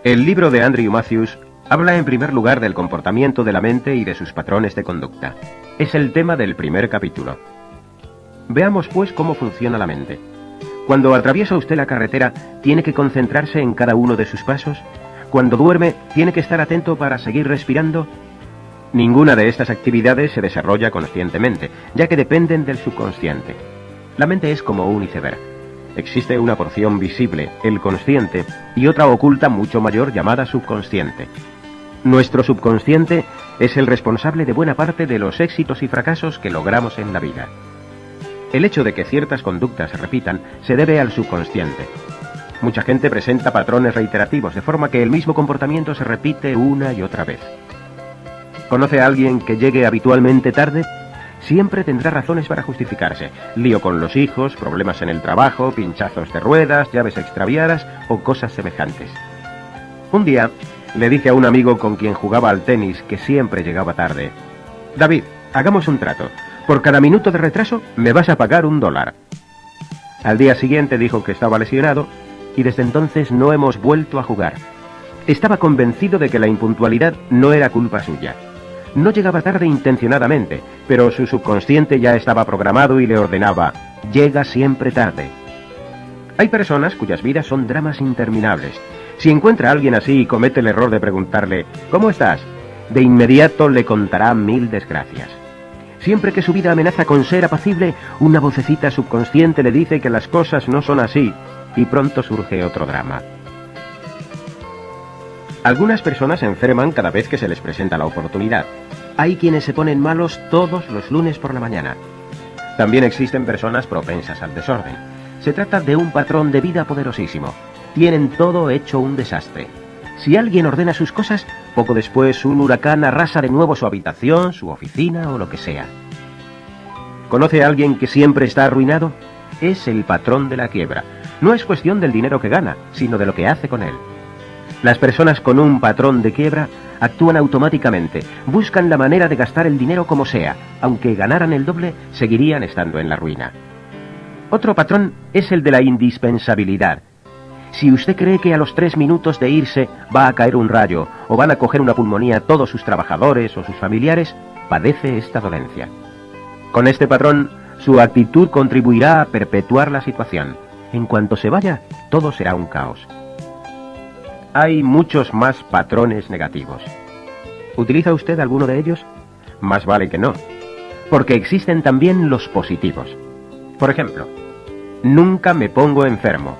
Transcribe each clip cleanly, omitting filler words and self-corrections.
El libro de Andrew Matthews habla en primer lugar del comportamiento de la mente y de sus patrones de conducta. Es el tema del primer capítulo. Veamos pues cómo funciona la mente. Cuando atraviesa usted la carretera, tiene que concentrarse en cada uno de sus pasos. Cuando duerme, tiene que estar atento para seguir respirando. Ninguna de estas actividades se desarrolla conscientemente, ya que dependen del subconsciente. La mente es como un iceberg. Existe una porción visible, el consciente, y otra oculta mucho mayor llamada subconsciente. Nuestro subconsciente es el responsable de buena parte de los éxitos y fracasos que logramos en la vida. El hecho de que ciertas conductas se repitan se debe al subconsciente. Mucha gente presenta patrones reiterativos, de forma que el mismo comportamiento se repite una y otra vez. ¿Conoce a alguien que llegue habitualmente tarde? Siempre tendrá razones para justificarse. Lío con los hijos, problemas en el trabajo, pinchazos de ruedas, llaves extraviadas o cosas semejantes. Un día le dije a un amigo con quien jugaba al tenis que siempre llegaba tarde: David, hagamos un trato. Por cada minuto de retraso me vas a pagar $1. Al día siguiente dijo que estaba lesionado y desde entonces no hemos vuelto a jugar. Estaba convencido de que la impuntualidad no era culpa suya. No llegaba tarde intencionadamente, pero su subconsciente ya estaba programado y le ordenaba: llega siempre tarde. Hay personas cuyas vidas son dramas interminables. Si encuentra a alguien así y comete el error de preguntarle ¿cómo estás?, de inmediato le contará 1000 desgracias. Siempre que su vida amenaza con ser apacible, una vocecita subconsciente le dice que las cosas no son así, y pronto surge otro drama. Algunas personas se enferman cada vez que se les presenta la oportunidad. Hay quienes se ponen malos todos los lunes por la mañana. También existen personas propensas al desorden. Se trata de un patrón de vida poderosísimo. Tienen todo hecho un desastre. Si alguien ordena sus cosas, poco después un huracán arrasa de nuevo su habitación, su oficina o lo que sea. ¿Conoce a alguien que siempre está arruinado? Es el patrón de la quiebra. No es cuestión del dinero que gana, sino de lo que hace con él. Las personas con un patrón de quiebra actúan automáticamente, buscan la manera de gastar el dinero como sea. Aunque ganaran el doble, seguirían estando en la ruina. Otro patrón es el de la indispensabilidad. Si usted cree que a los 3 minutos de irse va a caer un rayo o van a coger una pulmonía todos sus trabajadores o sus familiares, padece esta dolencia. Con este patrón, su actitud contribuirá a perpetuar la situación. En cuanto se vaya, todo será un caos. Hay muchos más patrones negativos. ¿Utiliza usted alguno de ellos? Más vale que no, porque existen también los positivos. Por ejemplo, nunca me pongo enfermo.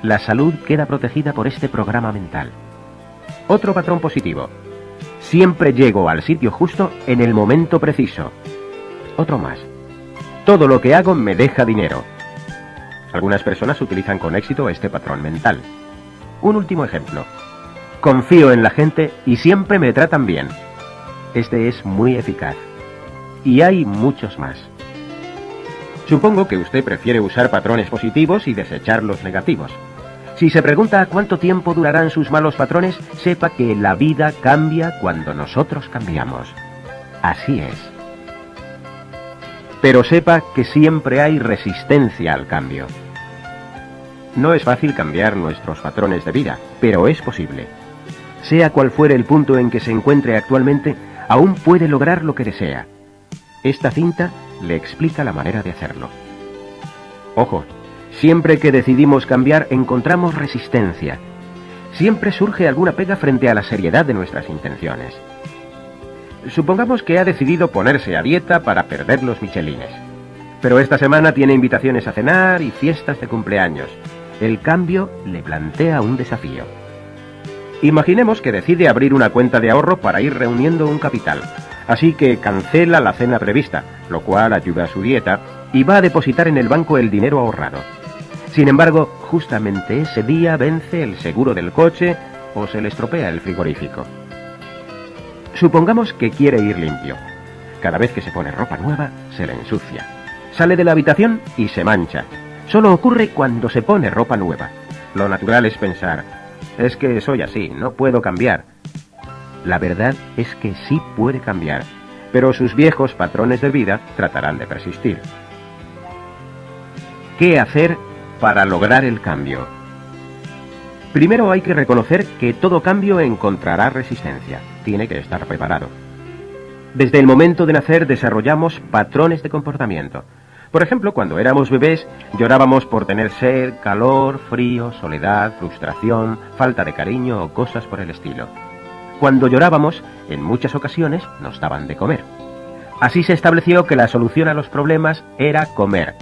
La salud queda protegida por este programa mental. Otro patrón positivo: siempre llego al sitio justo en el momento preciso. Otro más: todo lo que hago me deja dinero. Algunas personas utilizan con éxito este patrón mental. Un último ejemplo: confío en la gente y siempre me tratan bien. Este es muy eficaz. Y hay muchos más. Supongo que usted prefiere usar patrones positivos y desechar los negativos. Si se pregunta cuánto tiempo durarán sus malos patrones, sepa que la vida cambia cuando nosotros cambiamos. Así es. Pero sepa que siempre hay resistencia al cambio. No es fácil cambiar nuestros patrones de vida, pero es posible. Sea cual fuere el punto en que se encuentre actualmente, aún puede lograr lo que desea. Esta cinta le explica la manera de hacerlo. Ojo, siempre que decidimos cambiar encontramos resistencia. Siempre surge alguna pega frente a la seriedad de nuestras intenciones. Supongamos que ha decidido ponerse a dieta para perder los michelines. Pero esta semana tiene invitaciones a cenar y fiestas de cumpleaños. El cambio le plantea un desafío. Imaginemos que decide abrir una cuenta de ahorro para ir reuniendo un capital. Así que cancela la cena prevista, lo cual ayuda a su dieta, y va a depositar en el banco el dinero ahorrado. Sin embargo, justamente ese día vence el seguro del coche o se le estropea el frigorífico. Supongamos que quiere ir limpio. Cada vez que se pone ropa nueva, se le ensucia. Sale de la habitación y se mancha. Solo ocurre cuando se pone ropa nueva. Lo natural es pensar: es que soy así, no puedo cambiar. La verdad es que sí puede cambiar, pero sus viejos patrones de vida tratarán de persistir. ¿Qué hacer para lograr el cambio? Primero hay que reconocer que todo cambio encontrará resistencia. Tiene que estar preparado. Desde el momento de nacer desarrollamos patrones de comportamiento. Por ejemplo, cuando éramos bebés, llorábamos por tener sed, calor, frío, soledad, frustración, falta de cariño o cosas por el estilo. Cuando llorábamos, en muchas ocasiones nos daban de comer. Así se estableció que la solución a los problemas era comer.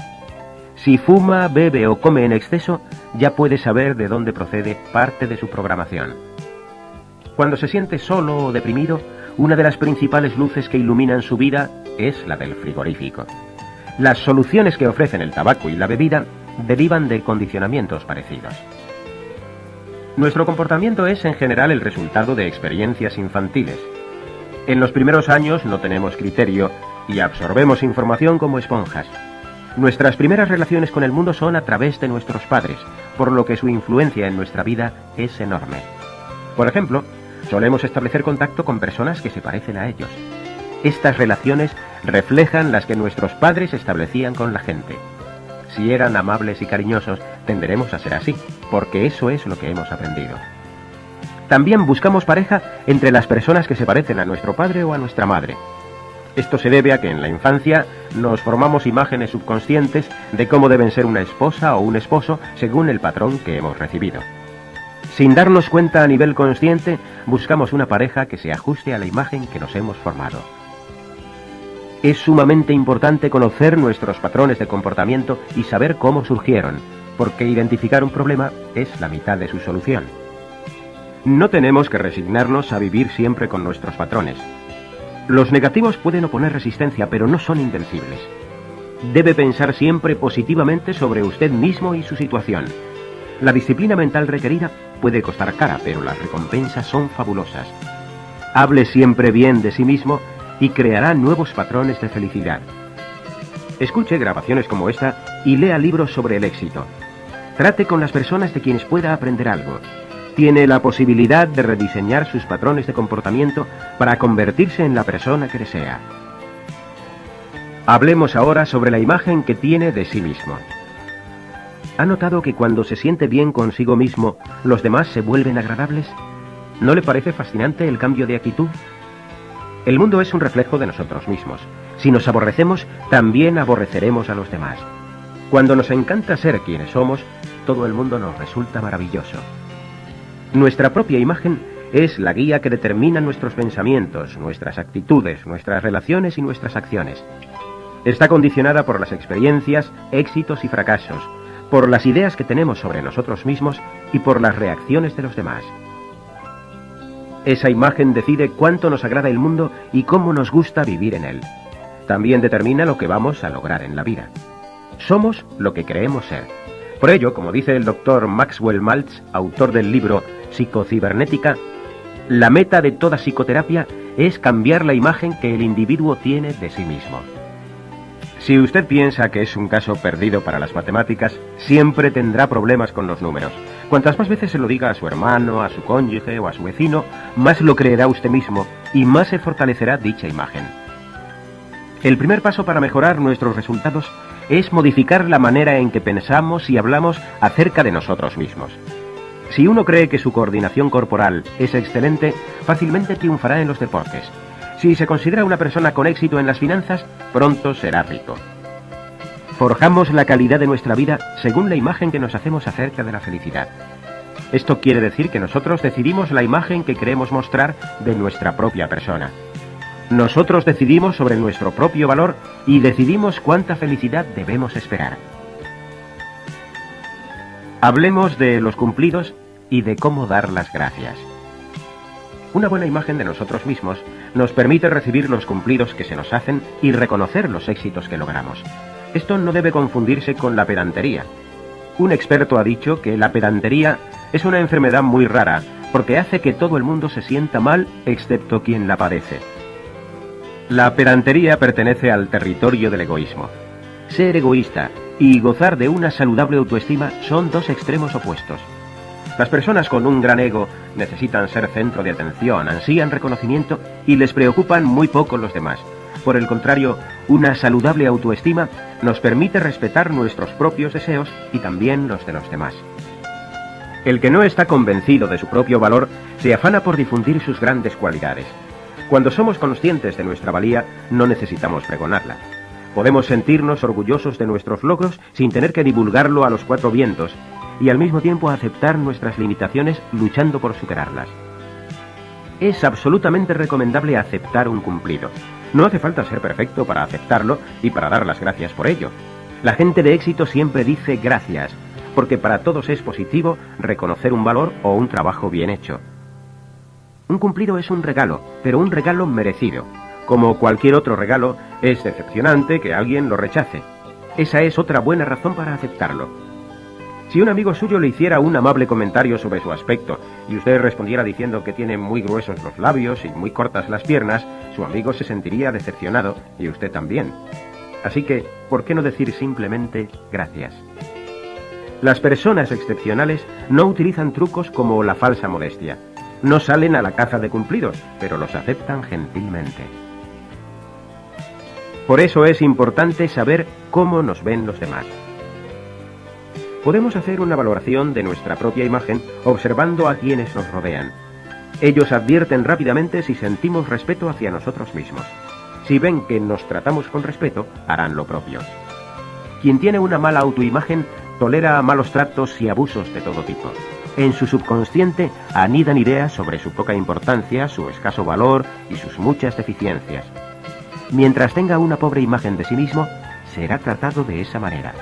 Si fuma, bebe o come en exceso, ya puede saber de dónde procede parte de su programación. Cuando se siente solo o deprimido, una de las principales luces que iluminan su vida es la del frigorífico. Las soluciones que ofrecen el tabaco y la bebida derivan de condicionamientos parecidos. Nuestro comportamiento es en general el resultado de experiencias infantiles. En los primeros años no tenemos criterio y absorbemos información como esponjas. Nuestras primeras relaciones con el mundo son a través de nuestros padres, por lo que su influencia en nuestra vida es enorme. Por ejemplo, solemos establecer contacto con personas que se parecen a ellos. Estas relaciones reflejan las que nuestros padres establecían con la gente. Si eran amables y cariñosos, tenderemos a ser así, porque eso es lo que hemos aprendido. También buscamos pareja entre las personas que se parecen a nuestro padre o a nuestra madre. Esto se debe a que en la infancia nos formamos imágenes subconscientes de cómo deben ser una esposa o un esposo según el patrón que hemos recibido. Sin darnos cuenta a nivel consciente, buscamos una pareja que se ajuste a la imagen que nos hemos formado. Es sumamente importante conocer nuestros patrones de comportamiento y saber cómo surgieron, porque identificar un problema es la mitad de su solución. No tenemos que resignarnos a vivir siempre con nuestros patrones. Los negativos pueden oponer resistencia, pero no son invencibles. Debe pensar siempre positivamente sobre usted mismo y su situación. La disciplina mental requerida puede costar cara, pero las recompensas son fabulosas. Hable siempre bien de sí mismo y creará nuevos patrones de felicidad. Escuche grabaciones como esta y lea libros sobre el éxito. Trate con las personas de quienes pueda aprender algo. Tiene la posibilidad de rediseñar sus patrones de comportamiento para convertirse en la persona que desea. Hablemos ahora sobre la imagen que tiene de sí mismo. ¿Ha notado que cuando se siente bien consigo mismo, los demás se vuelven agradables? ¿No le parece fascinante el cambio de actitud? El mundo es un reflejo de nosotros mismos. Si nos aborrecemos, también aborreceremos a los demás. Cuando nos encanta ser quienes somos, todo el mundo nos resulta maravilloso. Nuestra propia imagen es la guía que determina nuestros pensamientos, nuestras actitudes, nuestras relaciones y nuestras acciones. Está condicionada por las experiencias, éxitos y fracasos, por las ideas que tenemos sobre nosotros mismos y por las reacciones de los demás. Esa imagen decide cuánto nos agrada el mundo y cómo nos gusta vivir en él. También determina lo que vamos a lograr en la vida. Somos lo que creemos ser. Por ello, como dice el Dr. Maxwell Maltz, autor del libro Psicocibernética, la meta de toda psicoterapia es cambiar la imagen que el individuo tiene de sí mismo. Si usted piensa que es un caso perdido para las matemáticas, siempre tendrá problemas con los números. Cuantas más veces se lo diga a su hermano, a su cónyuge o a su vecino, más lo creerá usted mismo y más se fortalecerá dicha imagen. El primer paso para mejorar nuestros resultados es modificar la manera en que pensamos y hablamos acerca de nosotros mismos. Si uno cree que su coordinación corporal es excelente, fácilmente triunfará en los deportes. Si se considera una persona con éxito en las finanzas, pronto será rico. Forjamos la calidad de nuestra vida según la imagen que nos hacemos acerca de la felicidad. Esto quiere decir que nosotros decidimos la imagen que queremos mostrar de nuestra propia persona. Nosotros decidimos sobre nuestro propio valor y decidimos cuánta felicidad debemos esperar. Hablemos de los cumplidos y de cómo dar las gracias. Una buena imagen de nosotros mismos nos permite recibir los cumplidos que se nos hacen y reconocer los éxitos que logramos. Esto no debe confundirse con la pedantería. Un experto ha dicho que la pedantería es una enfermedad muy rara porque hace que todo el mundo se sienta mal excepto quien la padece. La pedantería pertenece al territorio del egoísmo. Ser egoísta y gozar de una saludable autoestima son dos extremos opuestos. Las personas con un gran ego necesitan ser centro de atención, ansían reconocimiento y les preocupan muy poco los demás. Por el contrario, una saludable autoestima nos permite respetar nuestros propios deseos y también los de los demás. El que no está convencido de su propio valor se afana por difundir sus grandes cualidades. Cuando somos conscientes de nuestra valía, no necesitamos pregonarla. Podemos sentirnos orgullosos de nuestros logros sin tener que divulgarlo a los cuatro vientos y al mismo tiempo aceptar nuestras limitaciones luchando por superarlas. Es absolutamente recomendable aceptar un cumplido. No hace falta ser perfecto para aceptarlo y para dar las gracias por ello. La gente de éxito siempre dice gracias, porque para todos es positivo reconocer un valor o un trabajo bien hecho. Un cumplido es un regalo, pero un regalo merecido. Como cualquier otro regalo, es decepcionante que alguien lo rechace. Esa es otra buena razón para aceptarlo. Si un amigo suyo le hiciera un amable comentario sobre su aspecto y usted respondiera diciendo que tiene muy gruesos los labios y muy cortas las piernas, su amigo se sentiría decepcionado y usted también. Así que, ¿por qué no decir simplemente gracias? Las personas excepcionales no utilizan trucos como la falsa modestia. No salen a la caza de cumplidos, pero los aceptan gentilmente. Por eso es importante saber cómo nos ven los demás. Podemos hacer una valoración de nuestra propia imagen observando a quienes nos rodean. Ellos advierten rápidamente si sentimos respeto hacia nosotros mismos. Si ven que nos tratamos con respeto, harán lo propio. Quien tiene una mala autoimagen tolera malos tratos y abusos de todo tipo. En su subconsciente anidan ideas sobre su poca importancia, su escaso valor y sus muchas deficiencias. Mientras tenga una pobre imagen de sí mismo, será tratado de esa manera.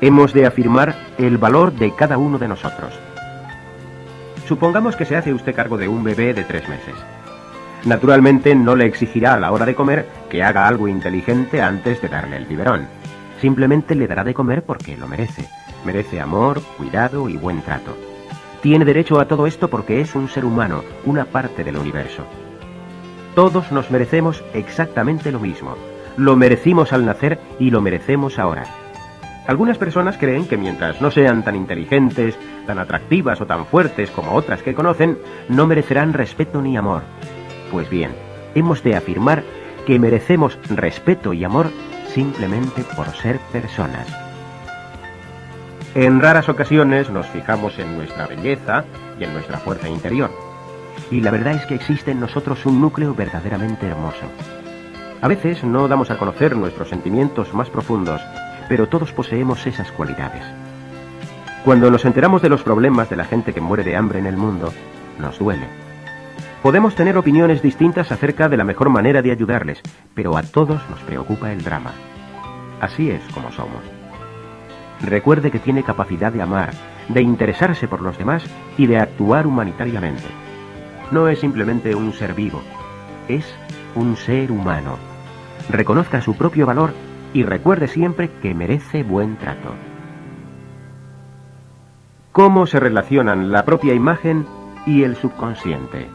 Hemos de afirmar el valor de cada uno de nosotros. Supongamos que se hace usted cargo de un bebé de 3 meses. Naturalmente no le exigirá a la hora de comer que haga algo inteligente antes de darle el biberón. Simplemente le dará de comer porque lo merece. Merece amor, cuidado y buen trato. Tiene derecho a todo esto porque es un ser humano, una parte del universo. Todos nos merecemos exactamente lo mismo. Lo merecimos al nacer y lo merecemos ahora. Algunas personas creen que mientras no sean tan inteligentes, tan atractivas o tan fuertes como otras que conocen, no merecerán respeto ni amor. Pues bien, hemos de afirmar que merecemos respeto y amor simplemente por ser personas. En raras ocasiones nos fijamos en nuestra belleza y en nuestra fuerza interior. Y la verdad es que existe en nosotros un núcleo verdaderamente hermoso. A veces no damos a conocer nuestros sentimientos más profundos, pero todos poseemos esas cualidades. Cuando nos enteramos de los problemas de la gente que muere de hambre en el mundo, nos duele. Podemos tener opiniones distintas acerca de la mejor manera de ayudarles, pero a todos nos preocupa el drama. Así es como somos. Recuerde que tiene capacidad de amar, de interesarse por los demás y de actuar humanitariamente. No es simplemente un ser vivo, es un ser humano. Reconozca su propio valor y recuerde siempre que merece buen trato. ¿Cómo se relacionan la propia imagen y el subconsciente?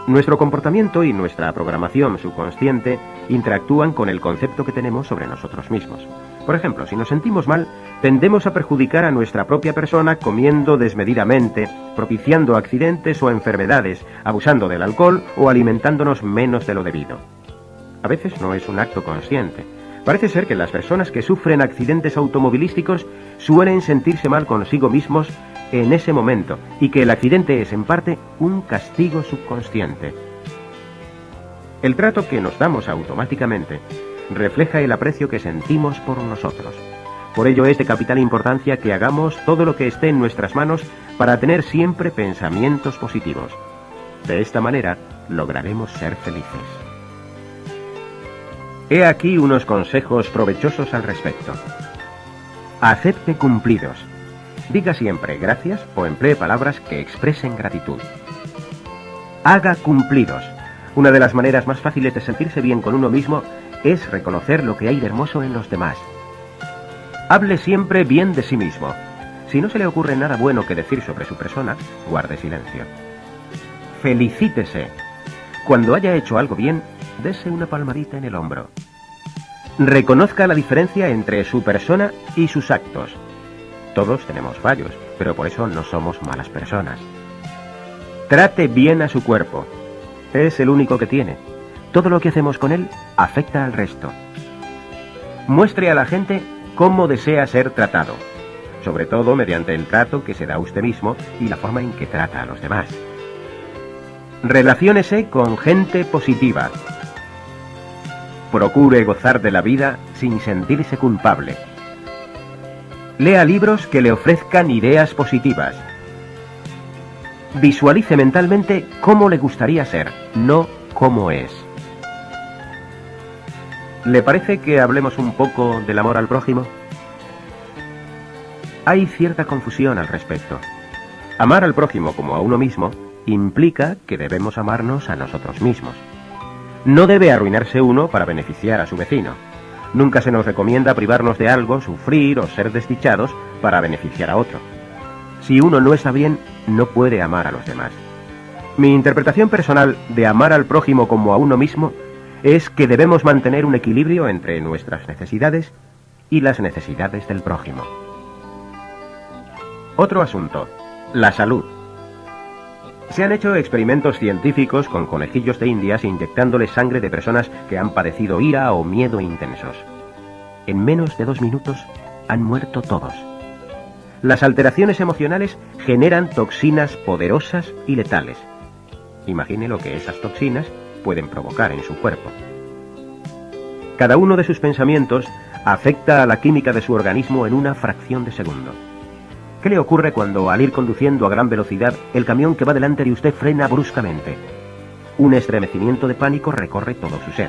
Nuestro comportamiento y nuestra programación subconsciente interactúan con el concepto que tenemos sobre nosotros mismos. Por ejemplo, si nos sentimos mal, tendemos a perjudicar a nuestra propia persona comiendo desmedidamente, propiciando accidentes o enfermedades, abusando del alcohol o alimentándonos menos de lo debido. A veces no es un acto consciente. Parece ser que las personas que sufren accidentes automovilísticos suelen sentirse mal consigo mismos en ese momento y que el accidente es en parte un castigo subconsciente. El trato que nos damos automáticamente refleja el aprecio que sentimos por nosotros. Por ello es de capital importancia que hagamos todo lo que esté en nuestras manos para tener siempre pensamientos positivos. De esta manera lograremos ser felices. He aquí unos consejos provechosos al respecto. Acepte cumplidos. Diga siempre gracias o emplee palabras que expresen gratitud. Haga cumplidos. Una de las maneras más fáciles de sentirse bien con uno mismo es reconocer lo que hay de hermoso en los demás. Hable siempre bien de sí mismo. Si no se le ocurre nada bueno que decir sobre su persona, guarde silencio. Felicítese. Cuando haya hecho algo bien, dese una palmadita en el hombro. Reconozca la diferencia entre su persona y sus actos. Todos tenemos fallos, pero por eso no somos malas personas. Trate bien a su cuerpo. Es el único que tiene. Todo lo que hacemos con él afecta al resto. Muestre a la gente cómo desea ser tratado. sobre todo mediante el trato que se da a usted mismo y la forma en que trata a los demás. Relaciónese con gente positiva. Procure gozar de la vida sin sentirse culpable. Lea libros que le ofrezcan ideas positivas. Visualice mentalmente cómo le gustaría ser, no cómo es. ¿Le parece que hablemos un poco del amor al prójimo? Hay cierta confusión al respecto. Amar al prójimo como a uno mismo implica que debemos amarnos a nosotros mismos. No debe arruinarse uno para beneficiar a su vecino. Nunca se nos recomienda privarnos de algo, sufrir o ser desdichados para beneficiar a otro. Si uno no está bien, no puede amar a los demás. Mi interpretación personal de amar al prójimo como a uno mismo es que debemos mantener un equilibrio entre nuestras necesidades y las necesidades del prójimo. Otro asunto, la salud. Se han hecho experimentos científicos con conejillos de Indias inyectándoles sangre de personas que han padecido ira o miedo intensos. En menos de 2 minutos han muerto todos. Las alteraciones emocionales generan toxinas poderosas y letales. Imagine lo que esas toxinas pueden provocar en su cuerpo. Cada uno de sus pensamientos afecta a la química de su organismo en una fracción de segundo. ¿Qué le ocurre cuando, al ir conduciendo a gran velocidad, el camión que va delante de usted frena bruscamente? Un estremecimiento de pánico recorre todo su ser.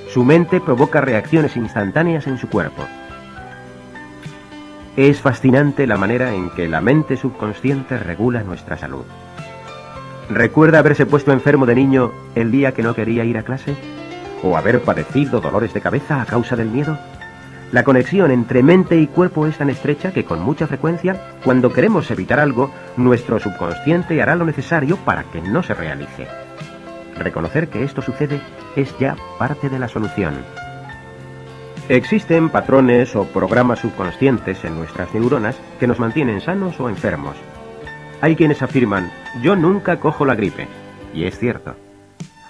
Su mente provoca reacciones instantáneas en su cuerpo. Es fascinante la manera en que la mente subconsciente regula nuestra salud. ¿Recuerda haberse puesto enfermo de niño el día que no quería ir a clase? ¿O haber padecido dolores de cabeza a causa del miedo? La conexión entre mente y cuerpo es tan estrecha que con mucha frecuencia, cuando queremos evitar algo, nuestro subconsciente hará lo necesario para que no se realice. Reconocer que esto sucede es ya parte de la solución. Existen patrones o programas subconscientes en nuestras neuronas que nos mantienen sanos o enfermos. Hay quienes afirman, yo nunca cojo la gripe, y es cierto.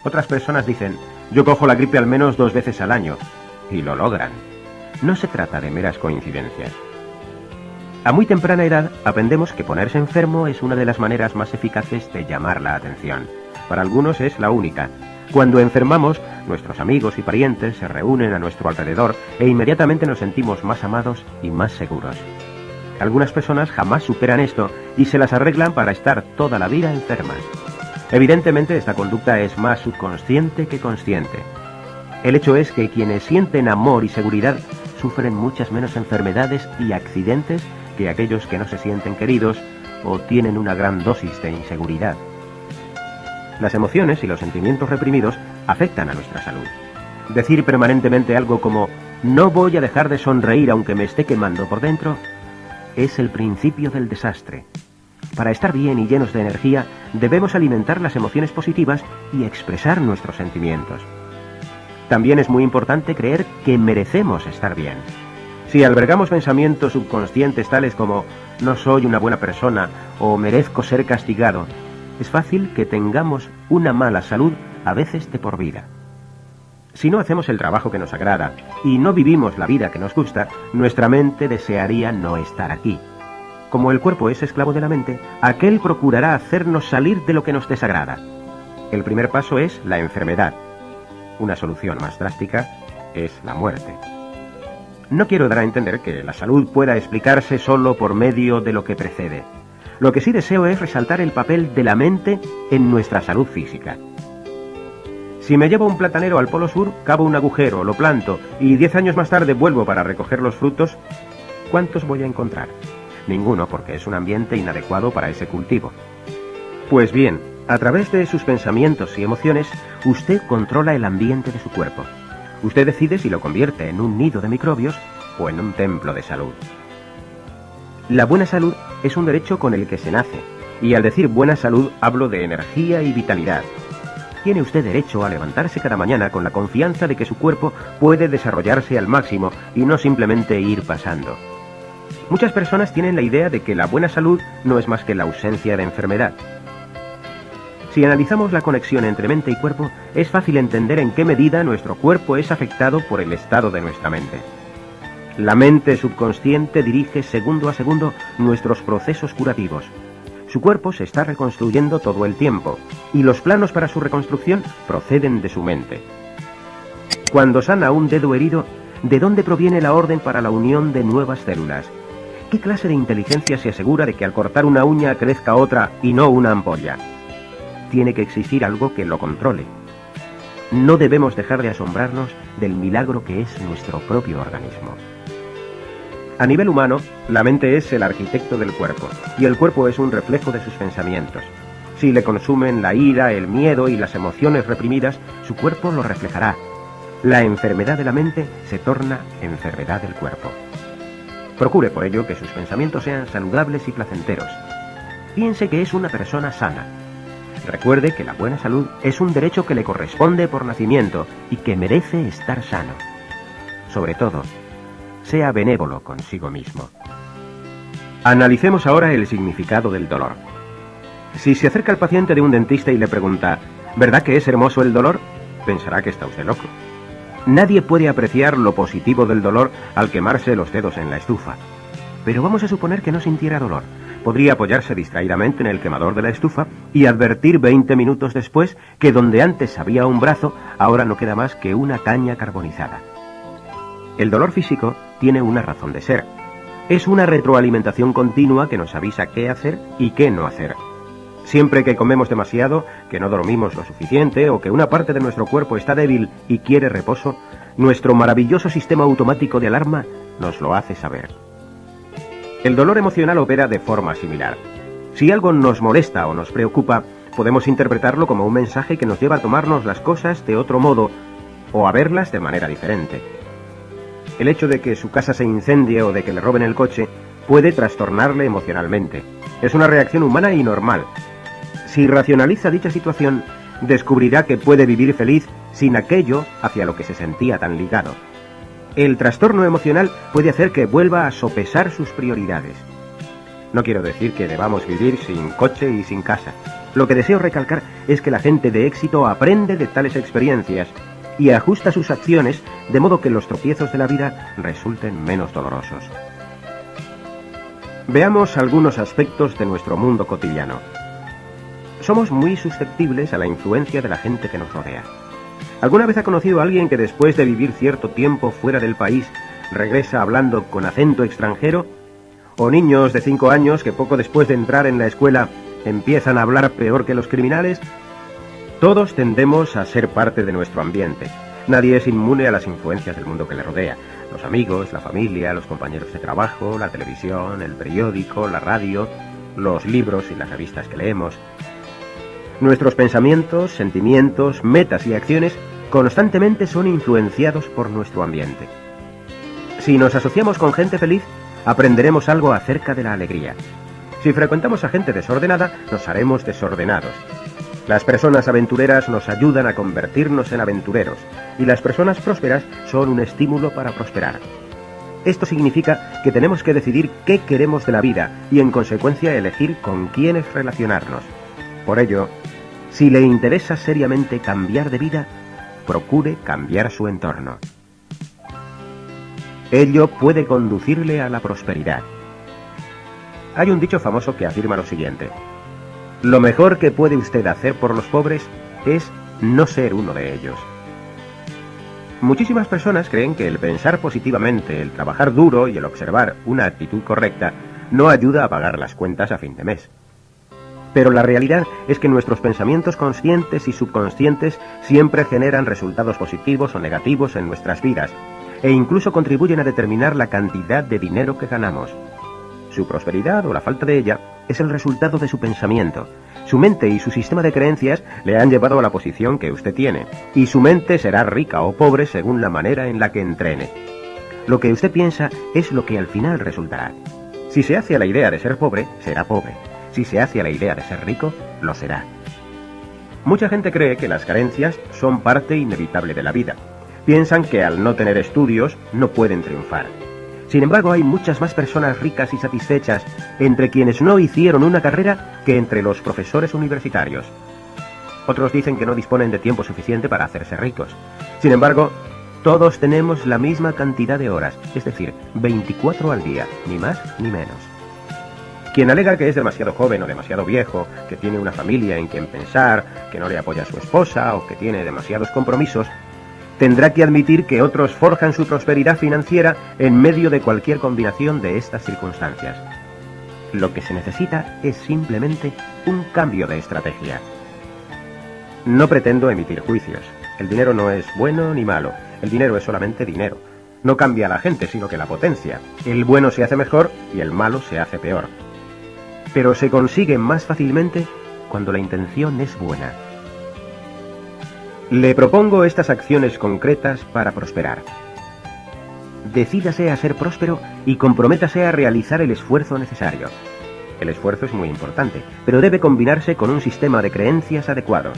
Otras personas dicen, yo cojo la gripe al menos 2 veces al año, y lo logran. No se trata de meras coincidencias. A muy temprana edad aprendemos que ponerse enfermo es una de las maneras más eficaces de llamar la atención. Para algunos es la única. Cuando enfermamos, nuestros amigos y parientes se reúnen a nuestro alrededor e inmediatamente nos sentimos más amados y más seguros. Algunas personas jamás superan esto y se las arreglan para estar toda la vida enfermas. Evidentemente esta conducta es más subconsciente que consciente. El hecho es que quienes sienten amor y seguridad sufren muchas menos enfermedades y accidentes que aquellos que no se sienten queridos o tienen una gran dosis de inseguridad. Las emociones y los sentimientos reprimidos afectan a nuestra salud. Decir permanentemente algo como «no voy a dejar de sonreír aunque me esté quemando por dentro» es el principio del desastre. Para estar bien y llenos de energía, debemos alimentar las emociones positivas y expresar nuestros sentimientos. También es muy importante creer que merecemos estar bien. Si albergamos pensamientos subconscientes tales como «no soy una buena persona» o «merezco ser castigado», es fácil que tengamos una mala salud, a veces de por vida. Si no hacemos el trabajo que nos agrada y no vivimos la vida que nos gusta, nuestra mente desearía no estar aquí. Como el cuerpo es esclavo de la mente, aquel procurará hacernos salir de lo que nos desagrada. El primer paso es la enfermedad. Una solución más drástica es la muerte. No quiero dar a entender que la salud pueda explicarse solo por medio de lo que precede. Lo que sí deseo es resaltar el papel de la mente en nuestra salud física. Si me llevo un platanero al Polo Sur, cavo un agujero, lo planto y 10 años más tarde vuelvo para recoger los frutos, ¿cuántos voy a encontrar? Ninguno, porque es un ambiente inadecuado para ese cultivo. Pues bien, a través de sus pensamientos y emociones, usted controla el ambiente de su cuerpo. Usted decide si lo convierte en un nido de microbios o en un templo de salud. La buena salud es un derecho con el que se nace, y al decir buena salud hablo de energía y vitalidad. Tiene usted derecho a levantarse cada mañana con la confianza de que su cuerpo puede desarrollarse al máximo y no simplemente ir pasando. Muchas personas tienen la idea de que la buena salud no es más que la ausencia de enfermedad. Si analizamos la conexión entre mente y cuerpo, es fácil entender en qué medida nuestro cuerpo es afectado por el estado de nuestra mente. La mente subconsciente dirige segundo a segundo nuestros procesos curativos. Su cuerpo se está reconstruyendo todo el tiempo, y los planos para su reconstrucción proceden de su mente. Cuando sana un dedo herido, ¿de dónde proviene la orden para la unión de nuevas células? ¿Qué clase de inteligencia se asegura de que al cortar una uña crezca otra y no una ampolla? Tiene que existir algo que lo controle. No debemos dejar de asombrarnos del milagro que es nuestro propio organismo. A nivel humano, la mente es el arquitecto del cuerpo, y el cuerpo es un reflejo de sus pensamientos. Si le consumen la ira, el miedo y las emociones reprimidas, su cuerpo lo reflejará. La enfermedad de la mente se torna enfermedad del cuerpo. Procure por ello que sus pensamientos sean saludables y placenteros. Piense que es una persona sana. Recuerde que la buena salud es un derecho que le corresponde por nacimiento y que merece estar sano. Sobre todo, sea benévolo consigo mismo. Analicemos ahora el significado del dolor. Si se acerca el paciente de un dentista y le pregunta, ¿verdad que es hermoso el dolor?, pensará que está usted loco. Nadie puede apreciar lo positivo del dolor al quemarse los dedos en la estufa. Pero vamos a suponer que no sintiera dolor. Podría apoyarse distraídamente en el quemador de la estufa y advertir 20 minutos después que donde antes había un brazo, ahora no queda más que una caña carbonizada. El dolor físico tiene una razón de ser. Es una retroalimentación continua que nos avisa qué hacer y qué no hacer. Siempre que comemos demasiado, que no dormimos lo suficiente o que una parte de nuestro cuerpo está débil y quiere reposo, nuestro maravilloso sistema automático de alarma nos lo hace saber. El dolor emocional opera de forma similar. Si algo nos molesta o nos preocupa, podemos interpretarlo como un mensaje que nos lleva a tomarnos las cosas de otro modo o a verlas de manera diferente. El hecho de que su casa se incendie o de que le roben el coche puede trastornarle emocionalmente. Es una reacción humana y normal. Si racionaliza dicha situación, descubrirá que puede vivir feliz sin aquello hacia lo que se sentía tan ligado. El trastorno emocional puede hacer que vuelva a sopesar sus prioridades. No quiero decir que debamos vivir sin coche y sin casa. Lo que deseo recalcar es que la gente de éxito aprende de tales experiencias y ajusta sus acciones de modo que los tropiezos de la vida resulten menos dolorosos. Veamos algunos aspectos de nuestro mundo cotidiano. Somos muy susceptibles a la influencia de la gente que nos rodea. ¿Alguna vez ha conocido a alguien que después de vivir cierto tiempo fuera del país regresa hablando con acento extranjero? ¿O niños de 5 años que poco después de entrar en la escuela empiezan a hablar peor que los criminales? Todos tendemos a ser parte de nuestro ambiente. Nadie es inmune a las influencias del mundo que le rodea. Los amigos, la familia, los compañeros de trabajo, la televisión, el periódico, la radio, los libros y las revistas que leemos. Nuestros pensamientos, sentimientos, metas y acciones constantemente son influenciados por nuestro ambiente. Si nos asociamos con gente feliz, aprenderemos algo acerca de la alegría. Si frecuentamos a gente desordenada, nos haremos desordenados. Las personas aventureras nos ayudan a convertirnos en aventureros, y las personas prósperas son un estímulo para prosperar. Esto significa que tenemos que decidir qué queremos de la vida y en consecuencia elegir con quiénes relacionarnos. Por ello, si le interesa seriamente cambiar de vida, procure cambiar su entorno. Ello puede conducirle a la prosperidad. Hay un dicho famoso que afirma lo siguiente: lo mejor que puede usted hacer por los pobres es no ser uno de ellos. Muchísimas personas creen que el pensar positivamente, el trabajar duro y el observar una actitud correcta no ayuda a pagar las cuentas a fin de mes. Pero la realidad es que nuestros pensamientos conscientes y subconscientes siempre generan resultados positivos o negativos en nuestras vidas, e incluso contribuyen a determinar la cantidad de dinero que ganamos. Su prosperidad o la falta de ella es el resultado de su pensamiento. Su mente y su sistema de creencias le han llevado a la posición que usted tiene, y su mente será rica o pobre según la manera en la que entrene. Lo que usted piensa es lo que al final resultará. Si se hace a la idea de ser pobre, será pobre. Si se hace a la idea de ser rico, lo será. Mucha gente cree que las carencias son parte inevitable de la vida. Piensan que al no tener estudios no pueden triunfar. Sin embargo, hay muchas más personas ricas y satisfechas entre quienes no hicieron una carrera que entre los profesores universitarios. Otros dicen que no disponen de tiempo suficiente para hacerse ricos. Sin embargo, Todos tenemos la misma cantidad de horas, es decir, 24 al día, ni más ni menos. Quien alega que es demasiado joven o demasiado viejo, que tiene una familia en quien pensar, que no le apoya a su esposa o que tiene demasiados compromisos, tendrá que admitir que otros forjan su prosperidad financiera en medio de cualquier combinación de estas circunstancias. Lo que se necesita es simplemente un cambio de estrategia. No pretendo emitir juicios. El dinero no es bueno ni malo. El dinero es solamente dinero. No cambia a la gente, sino que la potencia. El bueno se hace mejor y el malo se hace peor. Pero se consigue más fácilmente cuando la intención es buena. Le propongo estas acciones concretas para prosperar. Decídase a ser próspero y comprométase a realizar el esfuerzo necesario. El esfuerzo es muy importante, pero debe combinarse con un sistema de creencias adecuado.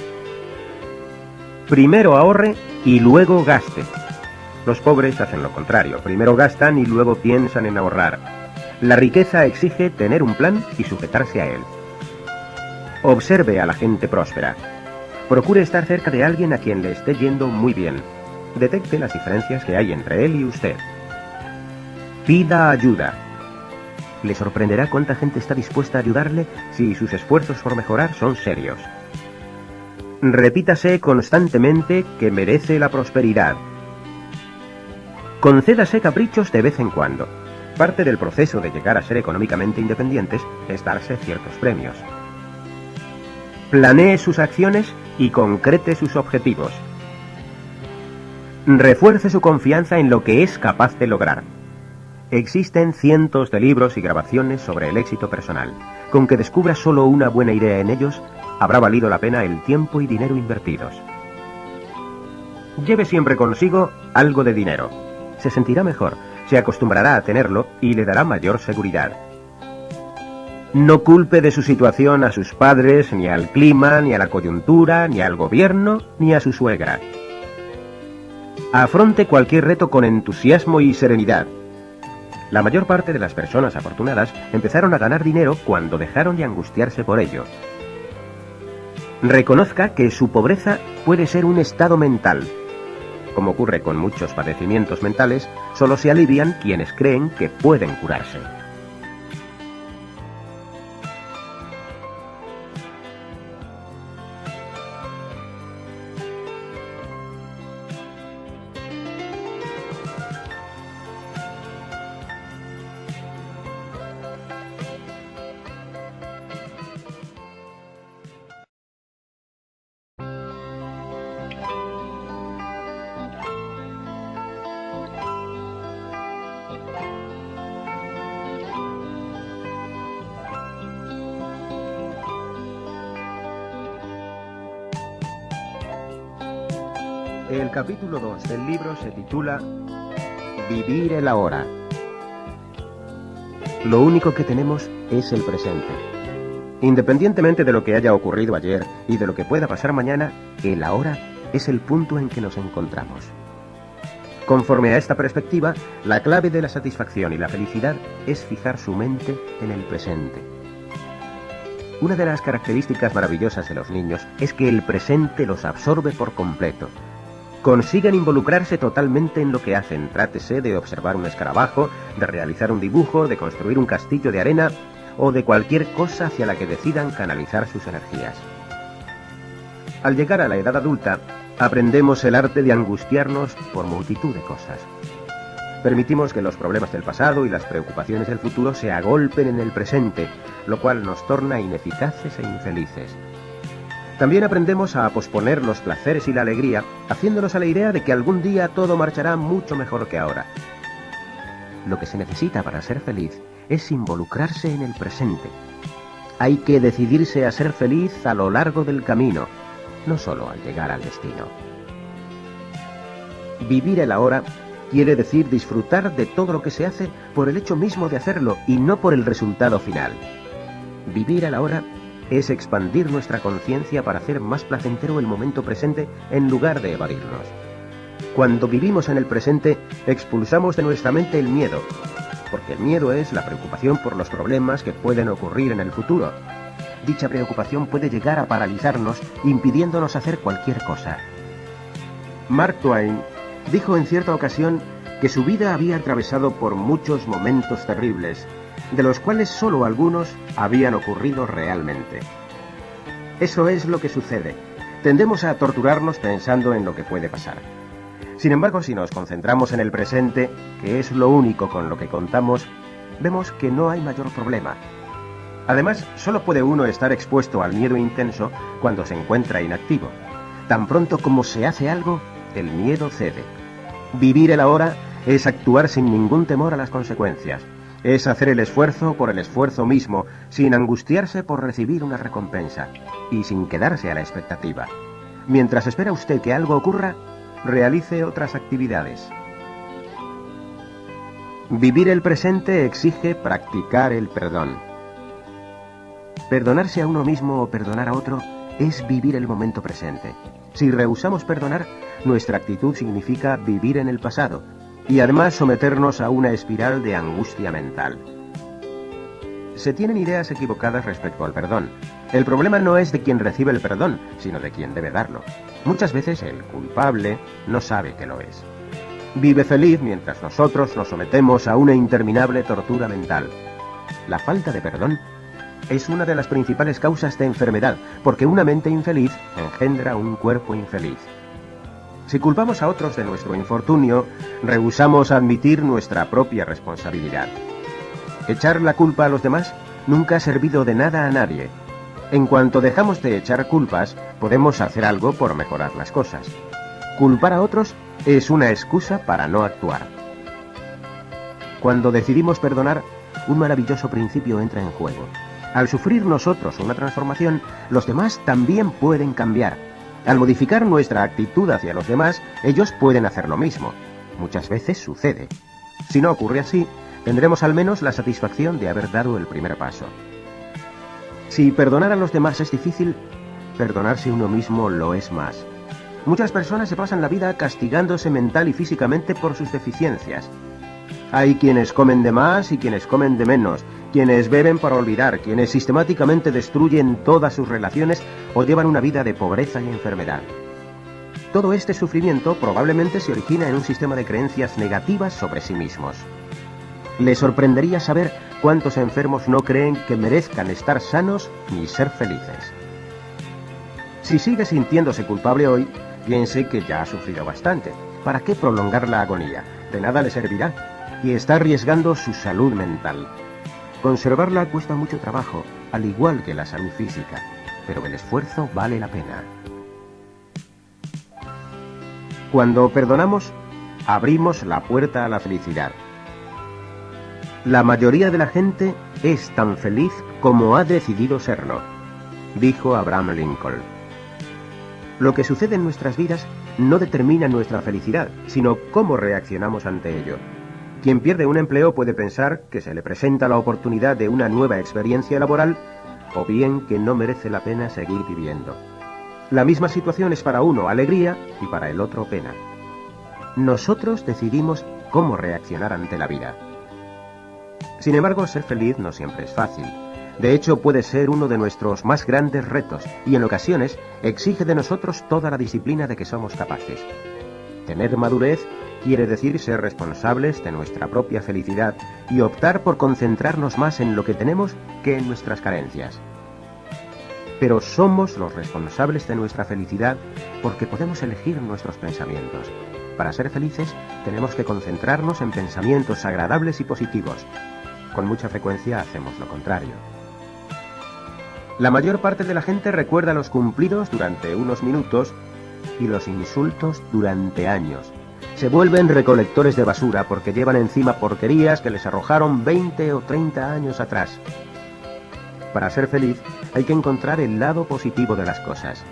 Primero ahorre y luego gaste. Los pobres hacen lo contrario, primero gastan y luego piensan en ahorrar. La riqueza exige tener un plan y sujetarse a él. Observe a la gente próspera. Procure estar cerca de alguien a quien le esté yendo muy bien. Detecte las diferencias que hay entre él y usted. Pida ayuda. Le sorprenderá cuánta gente está dispuesta a ayudarle si sus esfuerzos por mejorar son serios. Repítase constantemente que merece la prosperidad. Concédase caprichos de vez en cuando. Parte del proceso de llegar a ser económicamente independientes es darse ciertos premios. Planee sus acciones y concrete sus objetivos. Refuerce su confianza en lo que es capaz de lograr. Existen cientos de libros y grabaciones sobre el éxito personal. Con que descubra solo una buena idea en ellos, habrá valido la pena el tiempo y dinero invertidos. Lleve siempre consigo algo de dinero. Se sentirá mejor, se acostumbrará a tenerlo y le dará mayor seguridad. No culpe de su situación a sus padres, ni al clima, ni a la coyuntura, ni al gobierno, ni a su suegra. Afronte cualquier reto con entusiasmo y serenidad. La mayor parte de las personas afortunadas empezaron a ganar dinero cuando dejaron de angustiarse por ello. Reconozca que su pobreza puede ser un estado mental. Como ocurre con muchos padecimientos mentales, solo se alivian quienes creen que pueden curarse. El capítulo 2 del libro se titula Vivir el ahora. Lo único que tenemos es el presente. Independientemente de lo que haya ocurrido ayer y de lo que pueda pasar mañana, el ahora es el punto en que nos encontramos. Conforme a esta perspectiva, la clave de la satisfacción y la felicidad es fijar su mente en el presente. Una de las características maravillosas de los niños es que el presente los absorbe por completo. Consigan involucrarse totalmente en lo que hacen, trátese de observar un escarabajo, de realizar un dibujo, de construir un castillo de arena o de cualquier cosa hacia la que decidan canalizar sus energías. Al llegar a la edad adulta, aprendemos el arte de angustiarnos por multitud de cosas. Permitimos que los problemas del pasado y las preocupaciones del futuro se agolpen en el presente, lo cual nos torna ineficaces e infelices. También aprendemos a posponer los placeres y la alegría, haciéndonos a la idea de que algún día todo marchará mucho mejor que ahora. Lo que se necesita para ser feliz es involucrarse en el presente. Hay que decidirse a ser feliz a lo largo del camino, no solo al llegar al destino. Vivir el ahora quiere decir disfrutar de todo lo que se hace por el hecho mismo de hacerlo y no por el resultado final. Vivir el ahora es expandir nuestra conciencia para hacer más placentero el momento presente en lugar de evadirnos. Cuando vivimos en el presente, expulsamos de nuestra mente el miedo, porque el miedo es la preocupación por los problemas que pueden ocurrir en el futuro. Dicha preocupación puede llegar a paralizarnos, impidiéndonos hacer cualquier cosa. Mark Twain dijo en cierta ocasión que su vida había atravesado por muchos momentos terribles, de los cuales solo algunos habían ocurrido realmente. Eso es lo que sucede. Tendemos a torturarnos pensando en lo que puede pasar. Sin embargo, si nos concentramos en el presente, que es lo único con lo que contamos, vemos que no hay mayor problema. Además, solo puede uno estar expuesto al miedo intenso cuando se encuentra inactivo. Tan pronto como se hace algo, el miedo cede. Vivir el ahora es actuar sin ningún temor a las consecuencias. Es hacer el esfuerzo por el esfuerzo mismo, sin angustiarse por recibir una recompensa y sin quedarse a la expectativa. Mientras espera usted que algo ocurra, realice otras actividades. Vivir el presente exige practicar el perdón. Perdonarse a uno mismo o perdonar a otro es vivir el momento presente. Si rehusamos perdonar, nuestra actitud significa vivir en el pasado y además someternos a una espiral de angustia mental. Se tienen ideas equivocadas respecto al perdón. El problema no es de quien recibe el perdón, sino de quien debe darlo. Muchas veces el culpable no sabe que lo es. Vive feliz mientras nosotros nos sometemos a una interminable tortura mental. La falta de perdón es una de las principales causas de enfermedad, porque una mente infeliz engendra un cuerpo infeliz. Si culpamos a otros de nuestro infortunio, rehusamos admitir nuestra propia responsabilidad. Echar la culpa a los demás nunca ha servido de nada a nadie. En cuanto dejamos de echar culpas, podemos hacer algo por mejorar las cosas. Culpar a otros es una excusa para no actuar. Cuando decidimos perdonar, un maravilloso principio entra en juego. Al sufrir nosotros una transformación, los demás también pueden cambiar. Al modificar nuestra actitud hacia los demás, ellos pueden hacer lo mismo. Muchas veces sucede. Si no ocurre así, tendremos al menos la satisfacción de haber dado el primer paso. Si perdonar a los demás es difícil, perdonarse uno mismo lo es más. Muchas personas se pasan la vida castigándose mental y físicamente por sus deficiencias. Hay quienes comen de más y quienes comen de menos, quienes beben para olvidar, quienes sistemáticamente destruyen todas sus relaciones o llevan una vida de pobreza y enfermedad. Todo este sufrimiento probablemente se origina en un sistema de creencias negativas sobre sí mismos. Le sorprendería saber cuántos enfermos no creen que merezcan estar sanos ni ser felices. Si sigue sintiéndose culpable hoy, piense que ya ha sufrido bastante. ¿Para qué prolongar la agonía? De nada le servirá y está arriesgando su salud mental. Conservarla cuesta mucho trabajo, al igual que la salud física, pero el esfuerzo vale la pena. Cuando perdonamos, abrimos la puerta a la felicidad. La mayoría de la gente es tan feliz como ha decidido serlo, dijo Abraham Lincoln. Lo que sucede en nuestras vidas no determina nuestra felicidad, sino cómo reaccionamos ante ello. Quien pierde un empleo puede pensar que se le presenta la oportunidad de una nueva experiencia laboral o bien que no merece la pena seguir viviendo. La misma situación es para uno alegría y para el otro pena. Nosotros decidimos cómo reaccionar ante la vida. Sin embargo, ser feliz no siempre es fácil. De hecho, puede ser uno de nuestros más grandes retos y en ocasiones exige de nosotros toda la disciplina de que somos capaces. Tener madurez quiere decir ser responsables de nuestra propia felicidad y optar por concentrarnos más en lo que tenemos que en nuestras carencias. Pero somos los responsables de nuestra felicidad porque podemos elegir nuestros pensamientos. Para ser felices tenemos que concentrarnos en pensamientos agradables y positivos. Con mucha frecuencia hacemos lo contrario. La mayor parte de la gente recuerda los cumplidos durante unos minutos y los insultos durante años. Se vuelven recolectores de basura porque llevan encima porquerías que les arrojaron 20 o 30 años atrás. Para ser feliz hay que encontrar el lado positivo de las cosas.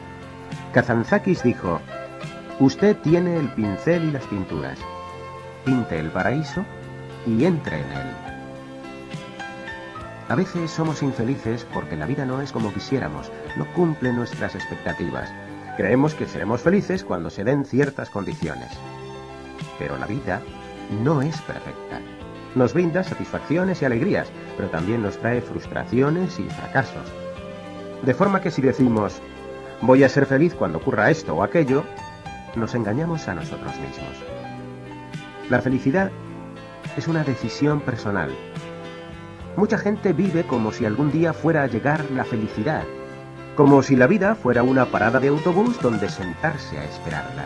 Kazantzakis dijo: usted tiene el pincel y las pinturas. Pinte el paraíso y entre en él. A veces somos infelices porque la vida no es como quisiéramos, no cumple nuestras expectativas. Creemos que seremos felices cuando se den ciertas condiciones. Pero la vida no es perfecta. Nos brinda satisfacciones y alegrías, pero también nos trae frustraciones y fracasos. De forma que si decimos, voy a ser feliz cuando ocurra esto o aquello, nos engañamos a nosotros mismos. La felicidad es una decisión personal. Mucha gente vive como si algún día fuera a llegar la felicidad, como si la vida fuera una parada de autobús donde sentarse a esperarla.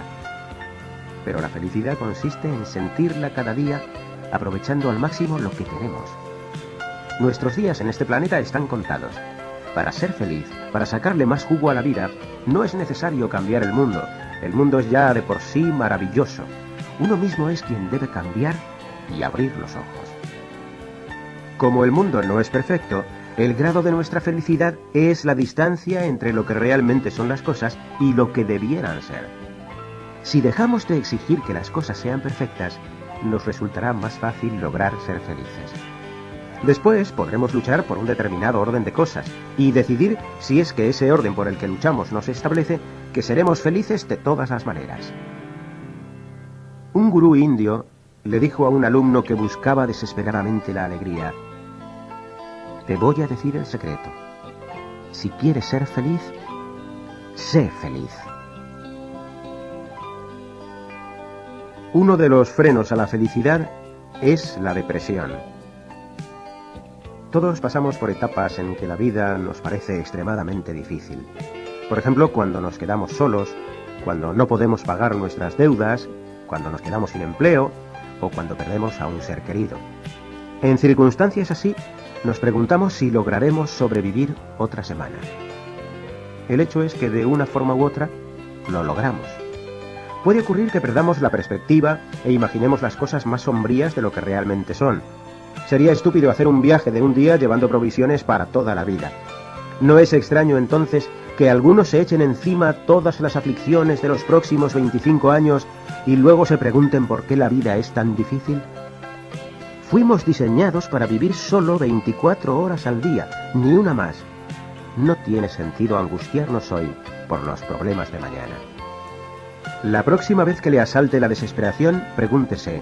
Pero la felicidad consiste en sentirla cada día, aprovechando al máximo lo que tenemos. Nuestros días en este planeta están contados. Para ser feliz, para sacarle más jugo a la vida, no es necesario cambiar el mundo. El mundo es ya de por sí maravilloso. Uno mismo es quien debe cambiar y abrir los ojos. Como el mundo no es perfecto, el grado de nuestra felicidad es la distancia entre lo que realmente son las cosas y lo que debieran ser. Si dejamos de exigir que las cosas sean perfectas, nos resultará más fácil lograr ser felices. Después podremos luchar por un determinado orden de cosas y decidir, si es que ese orden por el que luchamos no se establece, que seremos felices de todas las maneras. Un gurú indio le dijo a un alumno que buscaba desesperadamente la alegría: te voy a decir el secreto. Si quieres ser feliz, sé feliz. Uno de los frenos a la felicidad es la depresión. Todos pasamos por etapas en que la vida nos parece extremadamente difícil. Por ejemplo, cuando nos quedamos solos, cuando no podemos pagar nuestras deudas, cuando nos quedamos sin empleo o cuando perdemos a un ser querido. En circunstancias así, nos preguntamos si lograremos sobrevivir otra semana. El hecho es que de una forma u otra, lo logramos. Puede ocurrir que perdamos la perspectiva e imaginemos las cosas más sombrías de lo que realmente son. Sería estúpido hacer un viaje de un día llevando provisiones para toda la vida. No es extraño entonces que algunos se echen encima todas las aflicciones de los próximos 25 años y luego se pregunten por qué la vida es tan difícil. Fuimos diseñados para vivir solo 24 horas al día, ni una más. No tiene sentido angustiarnos hoy por los problemas de mañana. La próxima vez que le asalte la desesperación, pregúntese: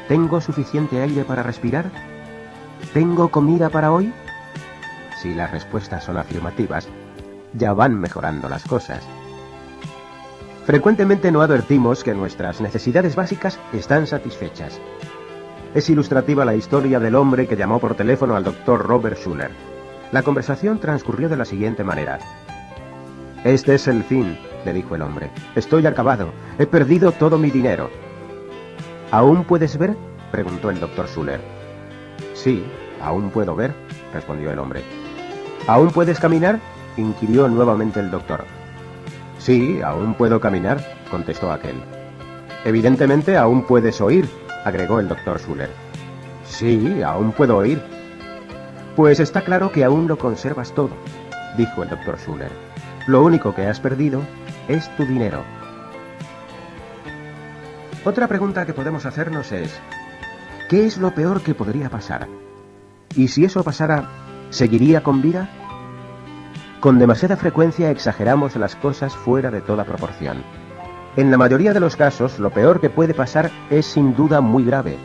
¿tengo suficiente aire para respirar? ¿Tengo comida para hoy? Si las respuestas son afirmativas, ya van mejorando las cosas. Frecuentemente no advertimos que nuestras necesidades básicas están satisfechas. Es ilustrativa la historia del hombre que llamó por teléfono al doctor Robert Schuller. La conversación transcurrió de la siguiente manera. «Este es el fin», le dijo el hombre. «Estoy acabado. He perdido todo mi dinero». «¿Aún puedes ver?», preguntó el doctor Schuller. «Sí, aún puedo ver», respondió el hombre. «¿Aún puedes caminar?», inquirió nuevamente el doctor. «Sí, aún puedo caminar», contestó aquel. «Evidentemente aún puedes oír», agregó el doctor Schuller. «Sí, aún puedo oír». «Pues está claro que aún lo conservas todo», dijo el doctor Schuller. «Lo único que has perdido es tu dinero». Otra pregunta que podemos hacernos es: ¿qué es lo peor que podría pasar? ¿Y si eso pasara, seguiría con vida? Con demasiada frecuencia exageramos las cosas fuera de toda proporción. En la mayoría de los casos, lo peor que puede pasar es sin duda muy grave,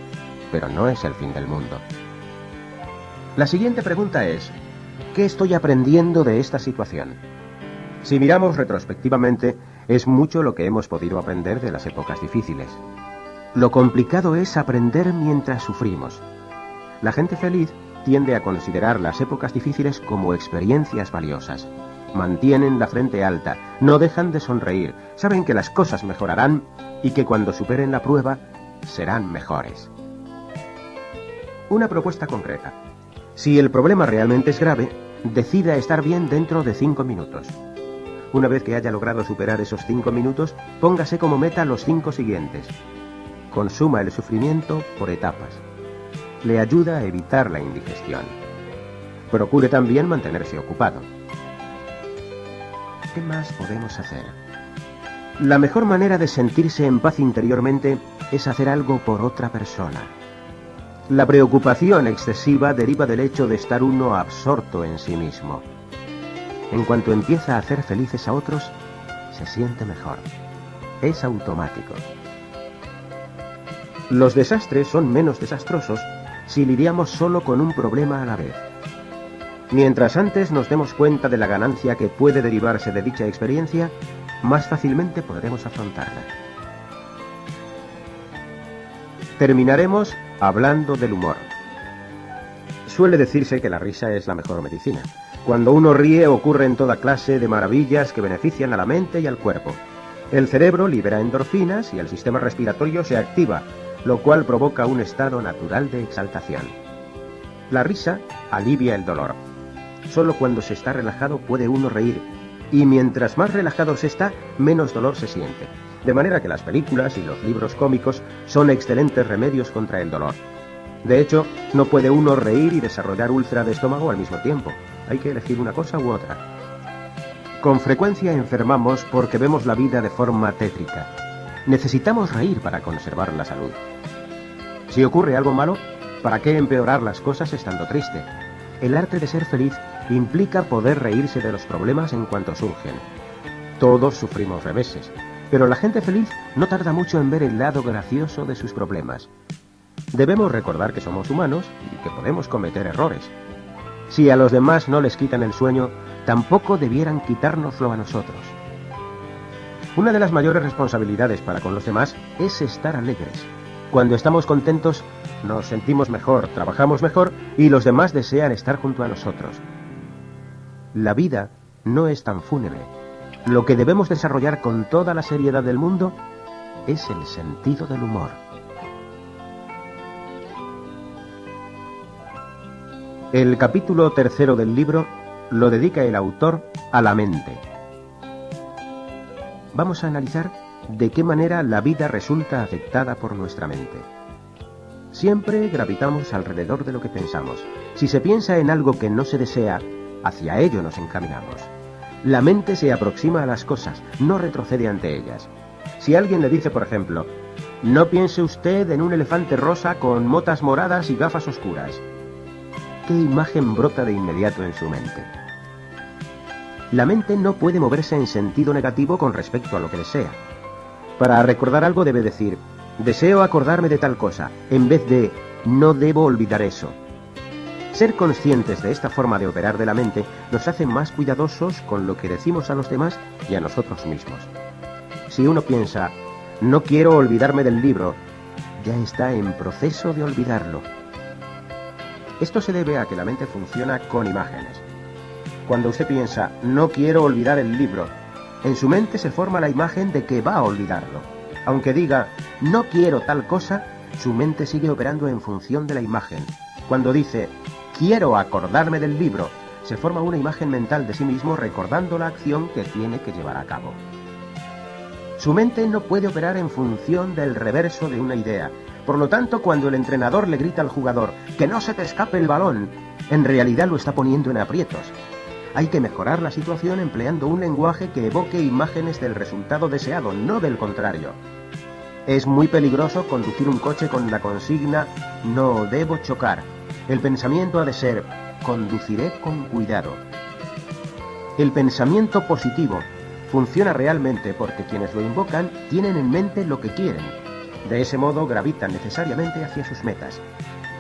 pero no es el fin del mundo. La siguiente pregunta es: ¿qué estoy aprendiendo de esta situación? Si miramos retrospectivamente, es mucho lo que hemos podido aprender de las épocas difíciles. Lo complicado es aprender mientras sufrimos. La gente feliz tiende a considerar las épocas difíciles como experiencias valiosas. Mantienen la frente alta, no dejan de sonreír, saben que las cosas mejorarán y que cuando superen la prueba serán mejores. Una propuesta concreta. Si el problema realmente es grave, decida estar bien dentro de 5 minutos. Una vez que haya logrado superar esos 5 minutos, póngase como meta los 5 siguientes. Consuma el sufrimiento por etapas. Le ayuda a evitar la indigestión. Procure también mantenerse ocupado. ¿Qué más podemos hacer? La mejor manera de sentirse en paz interiormente es hacer algo por otra persona. La preocupación excesiva deriva del hecho de estar uno absorto en sí mismo. En cuanto empieza a hacer felices a otros, se siente mejor. Es automático. Los desastres son menos desastrosos si lidiamos solo con un problema a la vez. Mientras antes nos demos cuenta de la ganancia que puede derivarse de dicha experiencia, más fácilmente podremos afrontarla. Terminaremos hablando del humor. Suele decirse que la risa es la mejor medicina. Cuando uno ríe ocurren toda clase de maravillas que benefician a la mente y al cuerpo. El cerebro libera endorfinas y el sistema respiratorio se activa, lo cual provoca un estado natural de exaltación. La risa alivia el dolor. Solo cuando se está relajado puede uno reír, y mientras más relajado se está, menos dolor se siente. De manera que las películas y los libros cómicos son excelentes remedios contra el dolor. De hecho, no puede uno reír y desarrollar úlcera de estómago al mismo tiempo. Hay que elegir una cosa u otra. Con frecuencia enfermamos porque vemos la vida de forma tétrica. Necesitamos reír para conservar la salud. Si ocurre algo malo, ¿para qué empeorar las cosas estando triste? El arte de ser feliz implica poder reírse de los problemas en cuanto surgen. Todos sufrimos reveses, pero la gente feliz no tarda mucho en ver el lado gracioso de sus problemas. Debemos recordar que somos humanos y que podemos cometer errores. Si a los demás no les quitan el sueño, tampoco debieran quitárnoslo a nosotros. Una de las mayores responsabilidades para con los demás es estar alegres. Cuando estamos contentos, nos sentimos mejor, trabajamos mejor y los demás desean estar junto a nosotros. La vida no es tan fúnebre. Lo que debemos desarrollar con toda la seriedad del mundo es el sentido del humor. El capítulo 3 del libro lo dedica el autor a la mente. Vamos a analizar de qué manera la vida resulta afectada por nuestra mente. Siempre gravitamos alrededor de lo que pensamos. Si se piensa en algo que no se desea, hacia ello nos encaminamos. La mente se aproxima a las cosas, no retrocede ante ellas. Si alguien le dice, por ejemplo, no piense usted en un elefante rosa con motas moradas y gafas oscuras, ¿qué imagen brota de inmediato en su mente? La mente no puede moverse en sentido negativo con respecto a lo que desea. Para recordar algo debe decir, deseo acordarme de tal cosa, en vez de, no debo olvidar eso. Ser conscientes de esta forma de operar de la mente nos hace más cuidadosos con lo que decimos a los demás y a nosotros mismos. Si uno piensa, no quiero olvidarme del libro, ya está en proceso de olvidarlo. Esto se debe a que la mente funciona con imágenes. Cuando usted piensa, no quiero olvidar el libro, en su mente se forma la imagen de que va a olvidarlo. Aunque diga, no quiero tal cosa, su mente sigue operando en función de la imagen. Cuando dice, quiero acordarme del libro, se forma una imagen mental de sí mismo recordando la acción que tiene que llevar a cabo. Su mente no puede operar en función del reverso de una idea. Por lo tanto, cuando el entrenador le grita al jugador, ¡que no se te escape el balón!, en realidad lo está poniendo en aprietos. Hay que mejorar la situación empleando un lenguaje que evoque imágenes del resultado deseado, no del contrario. Es muy peligroso conducir un coche con la consigna, no debo chocar. El pensamiento ha de ser, conduciré con cuidado. El pensamiento positivo funciona realmente porque quienes lo invocan tienen en mente lo que quieren. De ese modo gravitan necesariamente hacia sus metas.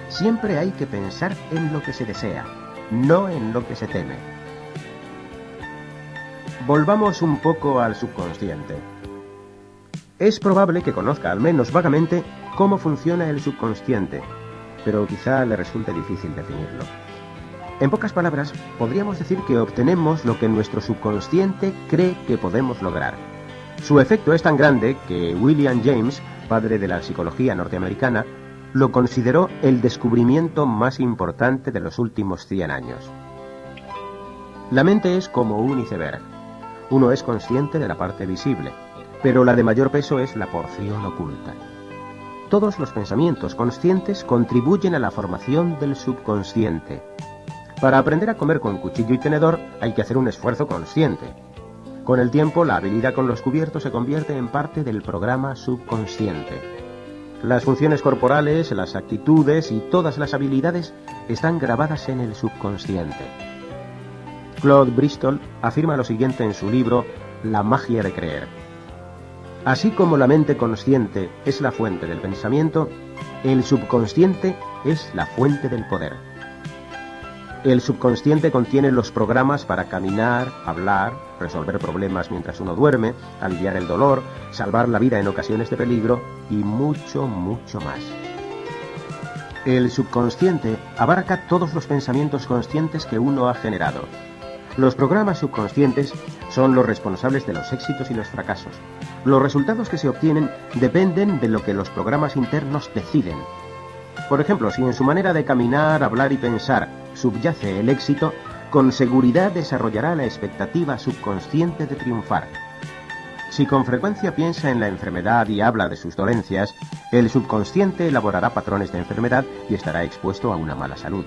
Siempre hay que pensar en lo que se desea, no en lo que se teme. Volvamos un poco al subconsciente. Es probable que conozca al menos vagamente cómo funciona el subconsciente, pero quizá le resulte difícil definirlo. En pocas palabras, podríamos decir que obtenemos lo que nuestro subconsciente cree que podemos lograr. Su efecto es tan grande que William James, padre de la psicología norteamericana, lo consideró el descubrimiento más importante de los últimos 100 años. La mente es como un iceberg. Uno es consciente de la parte visible, pero la de mayor peso es la porción oculta. Todos los pensamientos conscientes contribuyen a la formación del subconsciente. Para aprender a comer con cuchillo y tenedor hay que hacer un esfuerzo consciente. Con el tiempo, la habilidad con los cubiertos se convierte en parte del programa subconsciente. Las funciones corporales, las actitudes y todas las habilidades están grabadas en el subconsciente. Claude Bristol afirma lo siguiente en su libro La magia de creer. Así como la mente consciente es la fuente del pensamiento, el subconsciente es la fuente del poder. El subconsciente contiene los programas para caminar, hablar, resolver problemas mientras uno duerme, aliviar el dolor, salvar la vida en ocasiones de peligro y mucho, mucho más. El subconsciente abarca todos los pensamientos conscientes que uno ha generado. Los programas subconscientes son los responsables de los éxitos y los fracasos. Los resultados que se obtienen dependen de lo que los programas internos deciden. Por ejemplo, si en su manera de caminar, hablar y pensar subyace el éxito, con seguridad desarrollará la expectativa subconsciente de triunfar. Si con frecuencia piensa en la enfermedad y habla de sus dolencias, el subconsciente elaborará patrones de enfermedad y estará expuesto a una mala salud.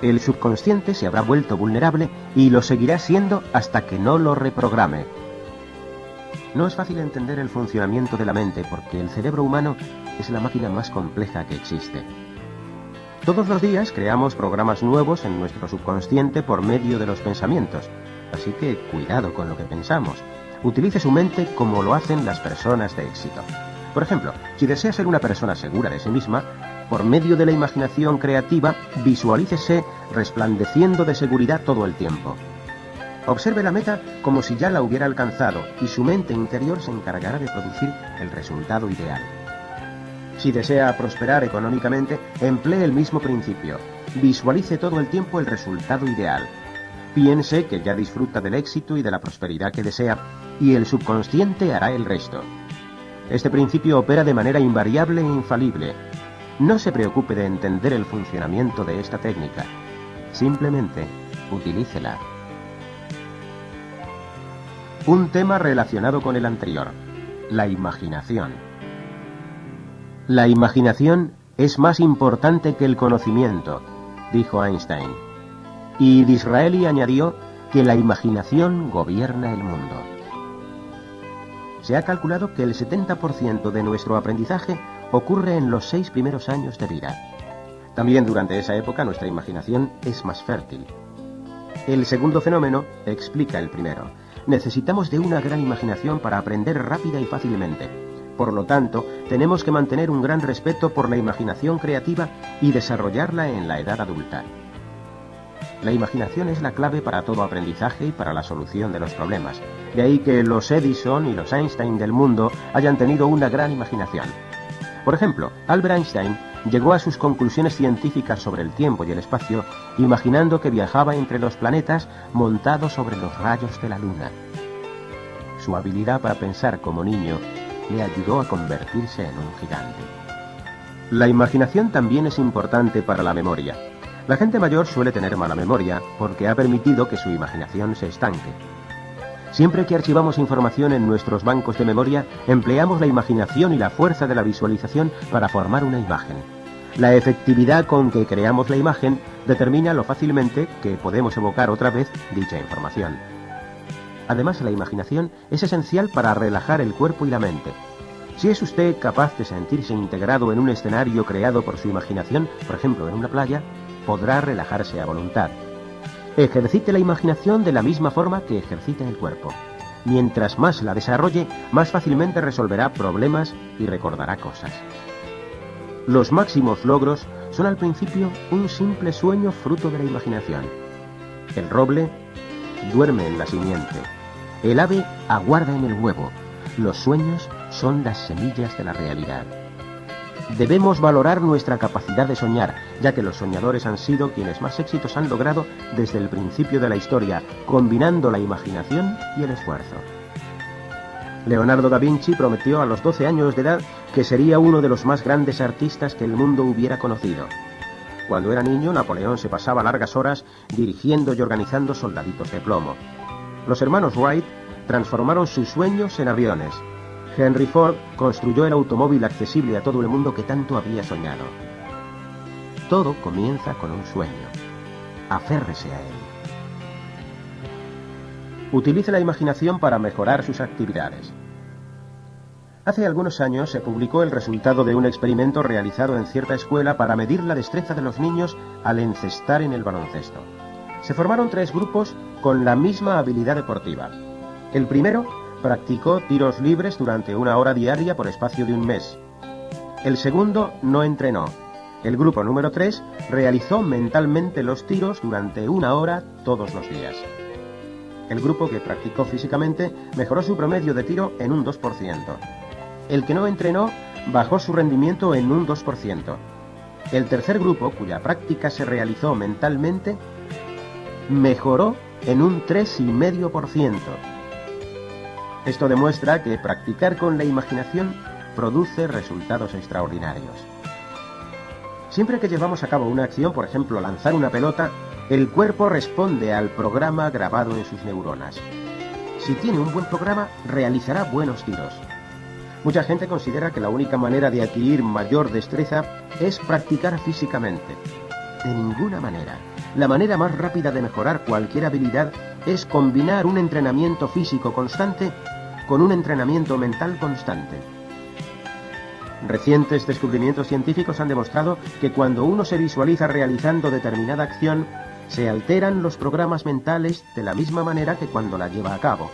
El subconsciente se habrá vuelto vulnerable y lo seguirá siendo hasta que no lo reprograme. No es fácil entender el funcionamiento de la mente porque el cerebro humano es la máquina más compleja que existe. Todos los días creamos programas nuevos en nuestro subconsciente por medio de los pensamientos, así que cuidado con lo que pensamos. Utilice su mente como lo hacen las personas de éxito. Por ejemplo, si desea ser una persona segura de sí misma, por medio de la imaginación creativa, visualícese resplandeciendo de seguridad todo el tiempo. Observe la meta como si ya la hubiera alcanzado y su mente interior se encargará de producir el resultado ideal. Si desea prosperar económicamente, emplee el mismo principio. Visualice todo el tiempo el resultado ideal. Piense que ya disfruta del éxito y de la prosperidad que desea, y el subconsciente hará el resto. Este principio opera de manera invariable e infalible. No se preocupe de entender el funcionamiento de esta técnica. Simplemente, utilícela. Un tema relacionado con el anterior: la imaginación. La imaginación es más importante que el conocimiento, dijo Einstein. Y Disraeli añadió que la imaginación gobierna el mundo. Se ha calculado que el 70% de nuestro aprendizaje ocurre en los 6 primeros años de vida. También durante esa época nuestra imaginación es más fértil. El segundo fenómeno explica el primero. Necesitamos de una gran imaginación para aprender rápida y fácilmente. Por lo tanto, tenemos que mantener un gran respeto por la imaginación creativa y desarrollarla en la edad adulta. La imaginación es la clave para todo aprendizaje y para la solución de los problemas. De ahí que los Edison y los Einstein del mundo hayan tenido una gran imaginación. Por ejemplo, Albert Einstein llegó a sus conclusiones científicas sobre el tiempo y el espacio imaginando que viajaba entre los planetas montado sobre los rayos de la luna. Su habilidad para pensar como niño le ayudó a convertirse en un gigante. La imaginación también es importante para la memoria. La gente mayor suele tener mala memoria porque ha permitido que su imaginación se estanque. Siempre que archivamos información en nuestros bancos de memoria, empleamos la imaginación y la fuerza de la visualización para formar una imagen. La efectividad con que creamos la imagen determina lo fácilmente que podemos evocar otra vez dicha información. Además, la imaginación es esencial para relajar el cuerpo y la mente. Si es usted capaz de sentirse integrado en un escenario creado por su imaginación, por ejemplo en una playa, podrá relajarse a voluntad. Ejercite la imaginación de la misma forma que ejercita el cuerpo. Mientras más la desarrolle, más fácilmente resolverá problemas y recordará cosas. Los máximos logros son al principio un simple sueño fruto de la imaginación. El roble duerme en la simiente. El ave aguarda en el huevo. Los sueños son las semillas de la realidad. Debemos valorar nuestra capacidad de soñar, ya que los soñadores han sido quienes más éxitos han logrado desde el principio de la historia, combinando la imaginación y el esfuerzo. Leonardo da Vinci prometió a los 12 años de edad que sería uno de los más grandes artistas que el mundo hubiera conocido. Cuando era niño, Napoleón se pasaba largas horas dirigiendo y organizando soldaditos de plomo. Los hermanos Wright transformaron sus sueños en aviones. Henry Ford construyó el automóvil accesible a todo el mundo que tanto había soñado. Todo comienza con un sueño. Aférrese a él. Utilice la imaginación para mejorar sus actividades. Hace algunos años se publicó el resultado de un experimento realizado en cierta escuela para medir la destreza de los niños al encestar en el baloncesto. Se formaron 3 grupos con la misma habilidad deportiva. El primero practicó tiros libres durante 1 hora diaria por espacio de un mes. El segundo no entrenó. El grupo número 3 realizó mentalmente los tiros durante 1 hora todos los días. El grupo que practicó físicamente mejoró su promedio de tiro en un 2%. El que no entrenó bajó su rendimiento en un 2%. El tercer grupo, cuya práctica se realizó mentalmente, mejoró en un 3,5%. Esto demuestra que practicar con la imaginación produce resultados extraordinarios. Siempre que llevamos a cabo una acción, por ejemplo, lanzar una pelota, el cuerpo responde al programa grabado en sus neuronas. Si tiene un buen programa, realizará buenos tiros. Mucha gente considera que la única manera de adquirir mayor destreza es practicar físicamente. De ninguna manera. La manera más rápida de mejorar cualquier habilidad es combinar un entrenamiento físico constante con un entrenamiento mental constante. Recientes descubrimientos científicos han demostrado que cuando uno se visualiza realizando determinada acción, se alteran los programas mentales de la misma manera que cuando la lleva a cabo.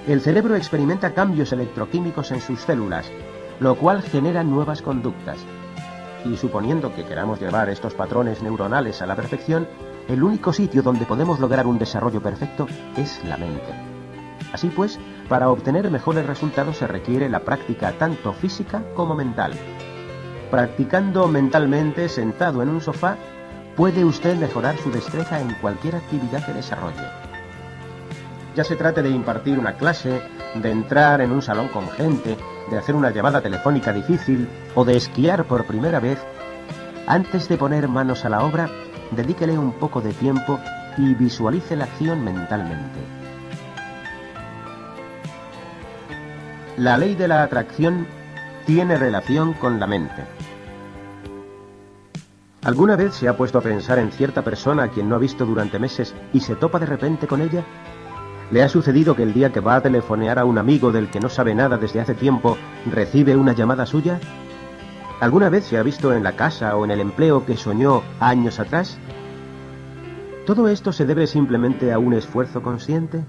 El cerebro experimenta cambios electroquímicos en sus células, lo cual genera nuevas conductas. Y suponiendo que queramos llevar estos patrones neuronales a la perfección, el único sitio donde podemos lograr un desarrollo perfecto es la mente. Así pues, para obtener mejores resultados se requiere la práctica tanto física como mental. Practicando mentalmente sentado en un sofá, puede usted mejorar su destreza en cualquier actividad que desarrolle. Ya se trate de impartir una clase, de entrar en un salón con gente, de hacer una llamada telefónica difícil o de esquiar por primera vez, antes de poner manos a la obra, dedíquele un poco de tiempo y visualice la acción mentalmente. La ley de la atracción tiene relación con la mente. ¿Alguna vez se ha puesto a pensar en cierta persona a quien no ha visto durante meses y se topa de repente con ella? ¿Le ha sucedido que el día que va a telefonear a un amigo del que no sabe nada desde hace tiempo, recibe una llamada suya? ¿Alguna vez se ha visto en la casa o en el empleo que soñó años atrás? ¿Todo esto se debe simplemente a un esfuerzo consciente?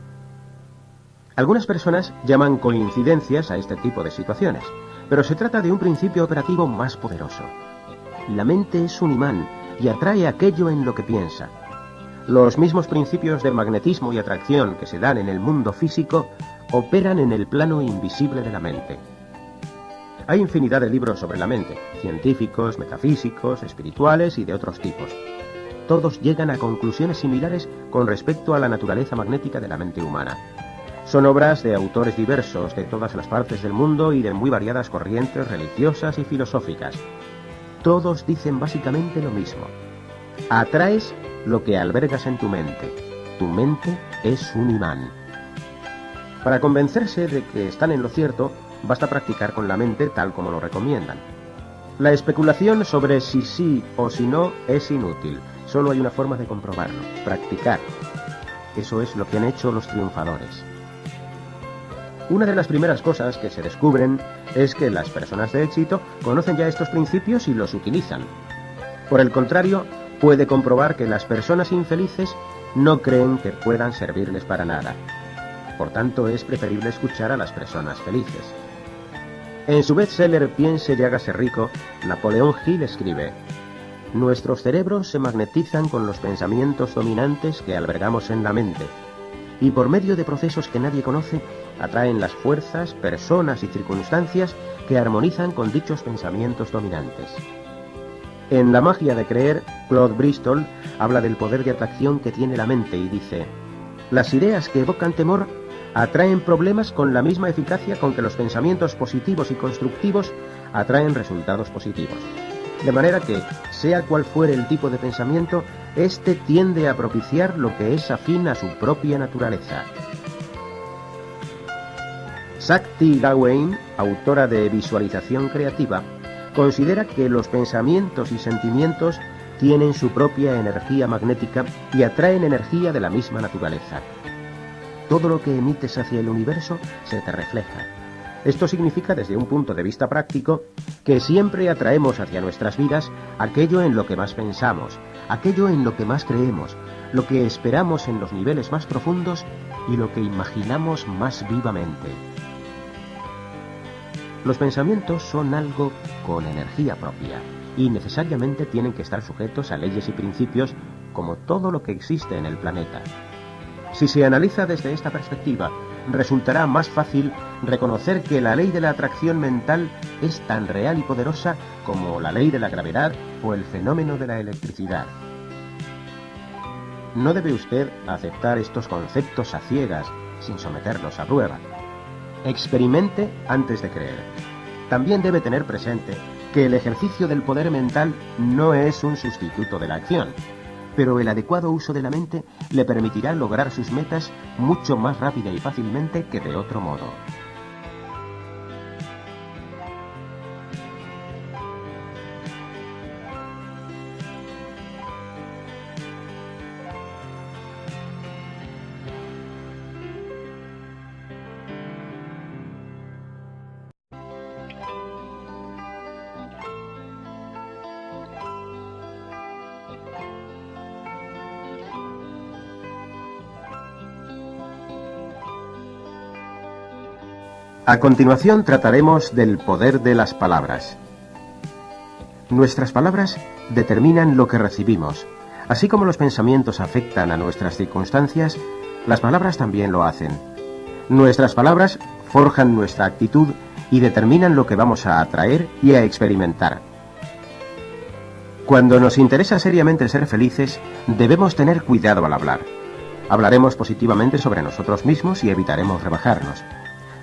Algunas personas llaman coincidencias a este tipo de situaciones, pero se trata de un principio operativo más poderoso. La mente es un imán y atrae aquello en lo que piensa. Los mismos principios de magnetismo y atracción que se dan en el mundo físico operan en el plano invisible de la mente. Hay infinidad de libros sobre la mente, científicos, metafísicos, espirituales y de otros tipos. Todos llegan a conclusiones similares con respecto a la naturaleza magnética de la mente humana. Son obras de autores diversos de todas las partes del mundo y de muy variadas corrientes religiosas y filosóficas. Todos dicen básicamente lo mismo. Atraes lo que albergas en tu mente. Tu mente es un imán. Para convencerse de que están en lo cierto, basta practicar con la mente tal como lo recomiendan. La especulación sobre si sí o si no es inútil. Solo hay una forma de comprobarlo: practicar. Eso es lo que han hecho los triunfadores. Una de las primeras cosas que se descubren es que las personas de éxito conocen ya estos principios y los utilizan. Por el contrario, puede comprobar que las personas infelices no creen que puedan servirles para nada. Por tanto, es preferible escuchar a las personas felices. En su bestseller Piense y hágase rico, Napoleón Hill escribe: nuestros cerebros se magnetizan con los pensamientos dominantes que albergamos en la mente, y por medio de procesos que nadie conoce, atraen las fuerzas, personas y circunstancias que armonizan con dichos pensamientos dominantes. En La magia de creer, Claude Bristol habla del poder de atracción que tiene la mente y dice: las ideas que evocan temor atraen problemas con la misma eficacia con que los pensamientos positivos y constructivos atraen resultados positivos. De manera que, sea cual fuere el tipo de pensamiento, éste tiende a propiciar lo que es afín a su propia naturaleza. Shakti Gawain, autora de Visualización Creativa, considera que los pensamientos y sentimientos tienen su propia energía magnética y atraen energía de la misma naturaleza. Todo lo que emites hacia el universo se te refleja. Esto significa, desde un punto de vista práctico, que siempre atraemos hacia nuestras vidas aquello en lo que más pensamos, aquello en lo que más creemos, lo que esperamos en los niveles más profundos y lo que imaginamos más vivamente. Los pensamientos son algo con energía propia y necesariamente tienen que estar sujetos a leyes y principios como todo lo que existe en el planeta. Si se analiza desde esta perspectiva, resultará más fácil reconocer que la ley de la atracción mental es tan real y poderosa como la ley de la gravedad o el fenómeno de la electricidad. No debe usted aceptar estos conceptos a ciegas, sin someterlos a prueba. Experimente antes de creer. También debe tener presente que el ejercicio del poder mental no es un sustituto de la acción, pero el adecuado uso de la mente le permitirá lograr sus metas mucho más rápida y fácilmente que de otro modo. A continuación trataremos del poder de las palabras. Nuestras palabras determinan lo que recibimos. Así como los pensamientos afectan a nuestras circunstancias, las palabras también lo hacen. Nuestras palabras forjan nuestra actitud y determinan lo que vamos a atraer y a experimentar. Cuando nos interesa seriamente ser felices, debemos tener cuidado al hablar. Hablaremos positivamente sobre nosotros mismos y evitaremos rebajarnos.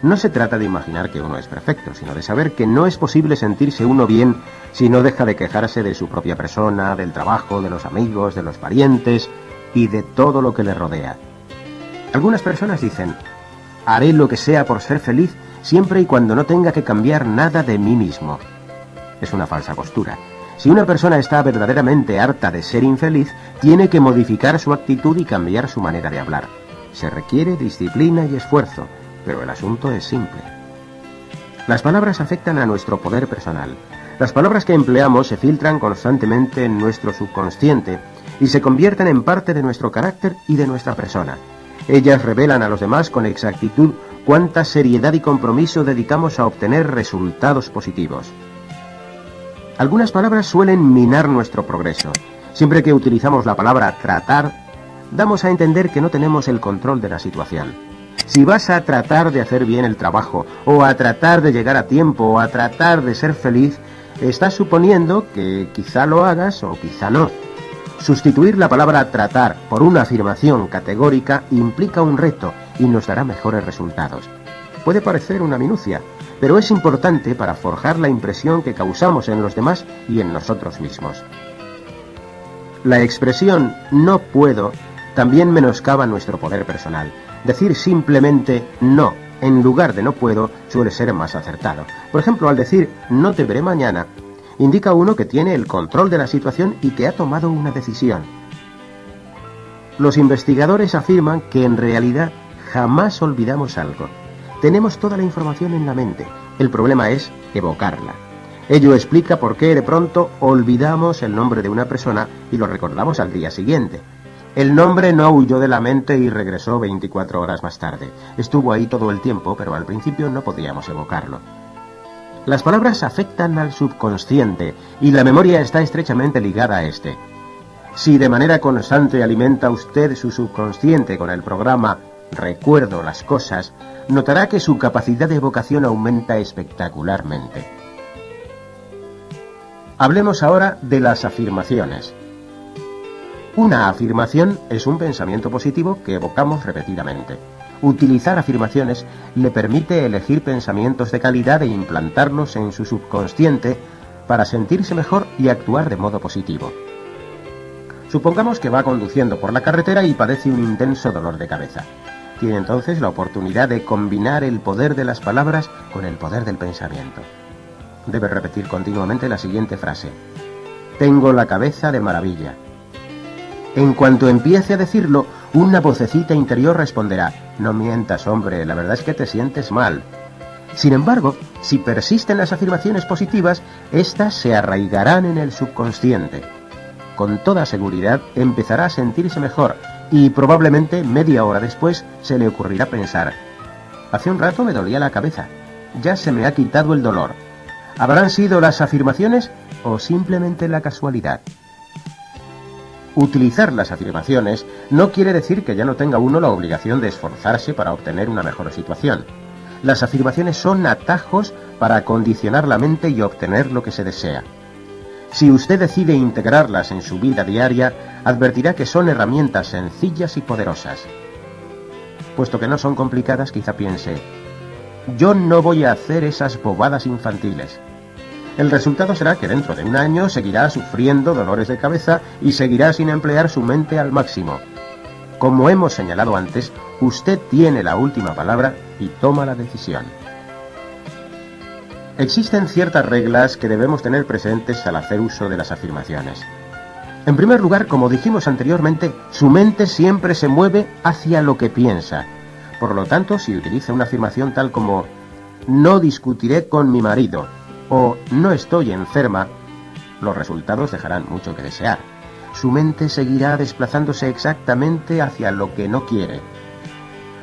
No se trata de imaginar que uno es perfecto, sino de saber que no es posible sentirse uno bien si no deja de quejarse de su propia persona, del trabajo, de los amigos, de los parientes y de todo lo que le rodea. Algunas personas dicen: haré lo que sea por ser feliz siempre y cuando no tenga que cambiar nada de mí mismo. Es una falsa postura. Si una persona está verdaderamente harta de ser infeliz, tiene que modificar su actitud y cambiar su manera de hablar. Se requiere disciplina y esfuerzo, pero el asunto es simple. Las palabras afectan a nuestro poder personal. Las palabras que empleamos se filtran constantemente en nuestro subconsciente y se convierten en parte de nuestro carácter y de nuestra persona. Ellas revelan a los demás con exactitud cuánta seriedad y compromiso dedicamos a obtener resultados positivos. Algunas palabras suelen minar nuestro progreso. Siempre que utilizamos la palabra tratar, damos a entender que no tenemos el control de la situación. Si vas a tratar de hacer bien el trabajo, o a tratar de llegar a tiempo, o a tratar de ser feliz, estás suponiendo que quizá lo hagas o quizá no. Sustituir la palabra tratar por una afirmación categórica implica un reto y nos dará mejores resultados. Puede parecer una minucia, pero es importante para forjar la impresión que causamos en los demás y en nosotros mismos. La expresión no puedo también menoscaba nuestro poder personal. Decir simplemente no en lugar de no puedo suele ser más acertado. Por ejemplo, al decir no te veré mañana, indica uno que tiene el control de la situación y que ha tomado una decisión. Los investigadores afirman que en realidad jamás olvidamos algo. Tenemos toda la información en la mente. El problema es evocarla. Ello explica por qué de pronto olvidamos el nombre de una persona y lo recordamos al día siguiente. El nombre no huyó de la mente y regresó 24 horas más tarde. Estuvo ahí todo el tiempo, pero al principio no podíamos evocarlo. Las palabras afectan al subconsciente y la memoria está estrechamente ligada a este. Si de manera constante alimenta usted su subconsciente con el programa Recuerdo las cosas, notará que su capacidad de evocación aumenta espectacularmente. Hablemos ahora de las afirmaciones. Una afirmación es un pensamiento positivo que evocamos repetidamente. Utilizar afirmaciones le permite elegir pensamientos de calidad e implantarlos en su subconsciente para sentirse mejor y actuar de modo positivo. Supongamos que va conduciendo por la carretera y padece un intenso dolor de cabeza. Tiene entonces la oportunidad de combinar el poder de las palabras con el poder del pensamiento. Debe repetir continuamente la siguiente frase: tengo la cabeza de maravilla. En cuanto empiece a decirlo, una vocecita interior responderá: no mientas, hombre, la verdad es que te sientes mal. Sin embargo, si persisten las afirmaciones positivas, éstas se arraigarán en el subconsciente. Con toda seguridad empezará a sentirse mejor y probablemente media hora después se le ocurrirá pensar: hace un rato me dolía la cabeza, ya se me ha quitado el dolor. ¿Habrán sido las afirmaciones o simplemente la casualidad? Utilizar las afirmaciones no quiere decir que ya no tenga uno la obligación de esforzarse para obtener una mejor situación. Las afirmaciones son atajos para acondicionar la mente y obtener lo que se desea. Si usted decide integrarlas en su vida diaria, advertirá que son herramientas sencillas y poderosas. Puesto que no son complicadas, quizá piense: yo no voy a hacer esas bobadas infantiles. El resultado será que dentro de un año seguirá sufriendo dolores de cabeza y seguirá sin emplear su mente al máximo. Como hemos señalado antes, usted tiene la última palabra y toma la decisión. Existen ciertas reglas que debemos tener presentes al hacer uso de las afirmaciones. En primer lugar, como dijimos anteriormente, su mente siempre se mueve hacia lo que piensa. Por lo tanto, si utiliza una afirmación tal como «no discutiré con mi marido» o «no estoy enferma», los resultados dejarán mucho que desear. Su mente seguirá desplazándose exactamente hacia lo que no quiere.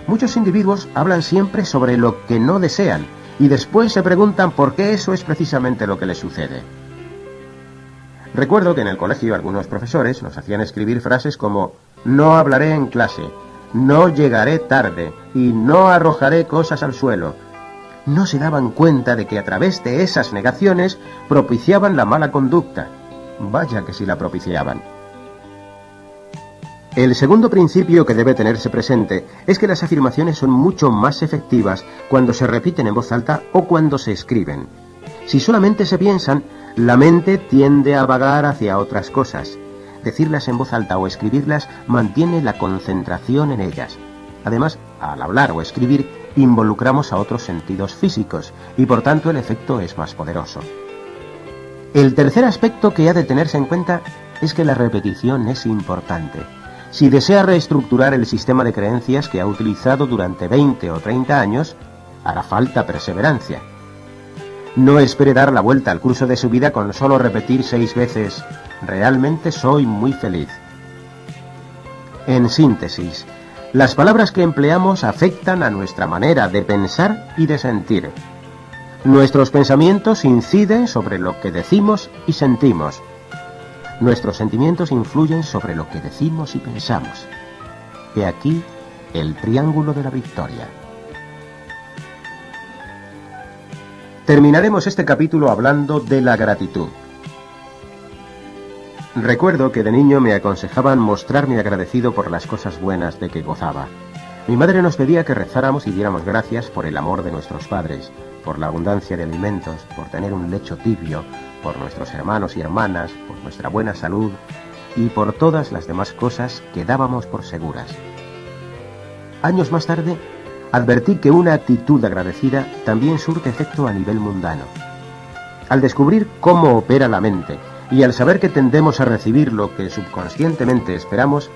Muchos individuos hablan siempre sobre lo que no desean y después se preguntan por qué eso es precisamente lo que les sucede. Recuerdo que en el colegio algunos profesores nos hacían escribir frases como «no hablaré en clase», «no llegaré tarde» y «no arrojaré cosas al suelo». No se daban cuenta de que a través de esas negaciones propiciaban la mala conducta. Vaya que sí la propiciaban. El segundo principio que debe tenerse presente es que las afirmaciones son mucho más efectivas cuando se repiten en voz alta o cuando se escriben. Si solamente se piensan, la mente tiende a vagar hacia otras cosas. Decirlas en voz alta o escribirlas mantiene la concentración en ellas. Además, al hablar o escribir, involucramos a otros sentidos físicos y por tanto el efecto es más poderoso. El tercer aspecto que ha de tenerse en cuenta es que la repetición es importante. Si desea reestructurar el sistema de creencias que ha utilizado durante 20 o 30 años, hará falta perseverancia. No espere dar la vuelta al curso de su vida con solo repetir 6 veces «realmente soy muy feliz». En síntesis, las palabras que empleamos afectan a nuestra manera de pensar y de sentir. Nuestros pensamientos inciden sobre lo que decimos y sentimos. Nuestros sentimientos influyen sobre lo que decimos y pensamos. He aquí el triángulo de la victoria. Terminaremos este capítulo hablando de la gratitud. Recuerdo que de niño me aconsejaban mostrarme agradecido por las cosas buenas de que gozaba. Mi madre nos pedía que rezáramos y diéramos gracias por el amor de nuestros padres, por la abundancia de alimentos, por tener un lecho tibio, por nuestros hermanos y hermanas, por nuestra buena salud y por todas las demás cosas que dábamos por seguras. Años más tarde, advertí que una actitud agradecida también surte efecto a nivel mundano. Al descubrir cómo opera la mente y al saber que tendemos a recibir lo que subconscientemente esperamos,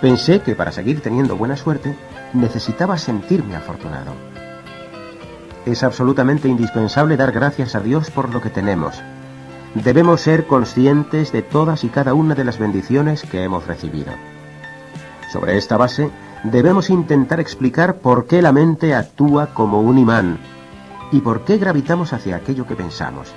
pensé que para seguir teniendo buena suerte necesitaba sentirme afortunado. Es absolutamente indispensable dar gracias a Dios por lo que tenemos. Debemos ser conscientes de todas y cada una de las bendiciones que hemos recibido. Sobre esta base, debemos intentar explicar por qué la mente actúa como un imán y por qué gravitamos hacia aquello que pensamos.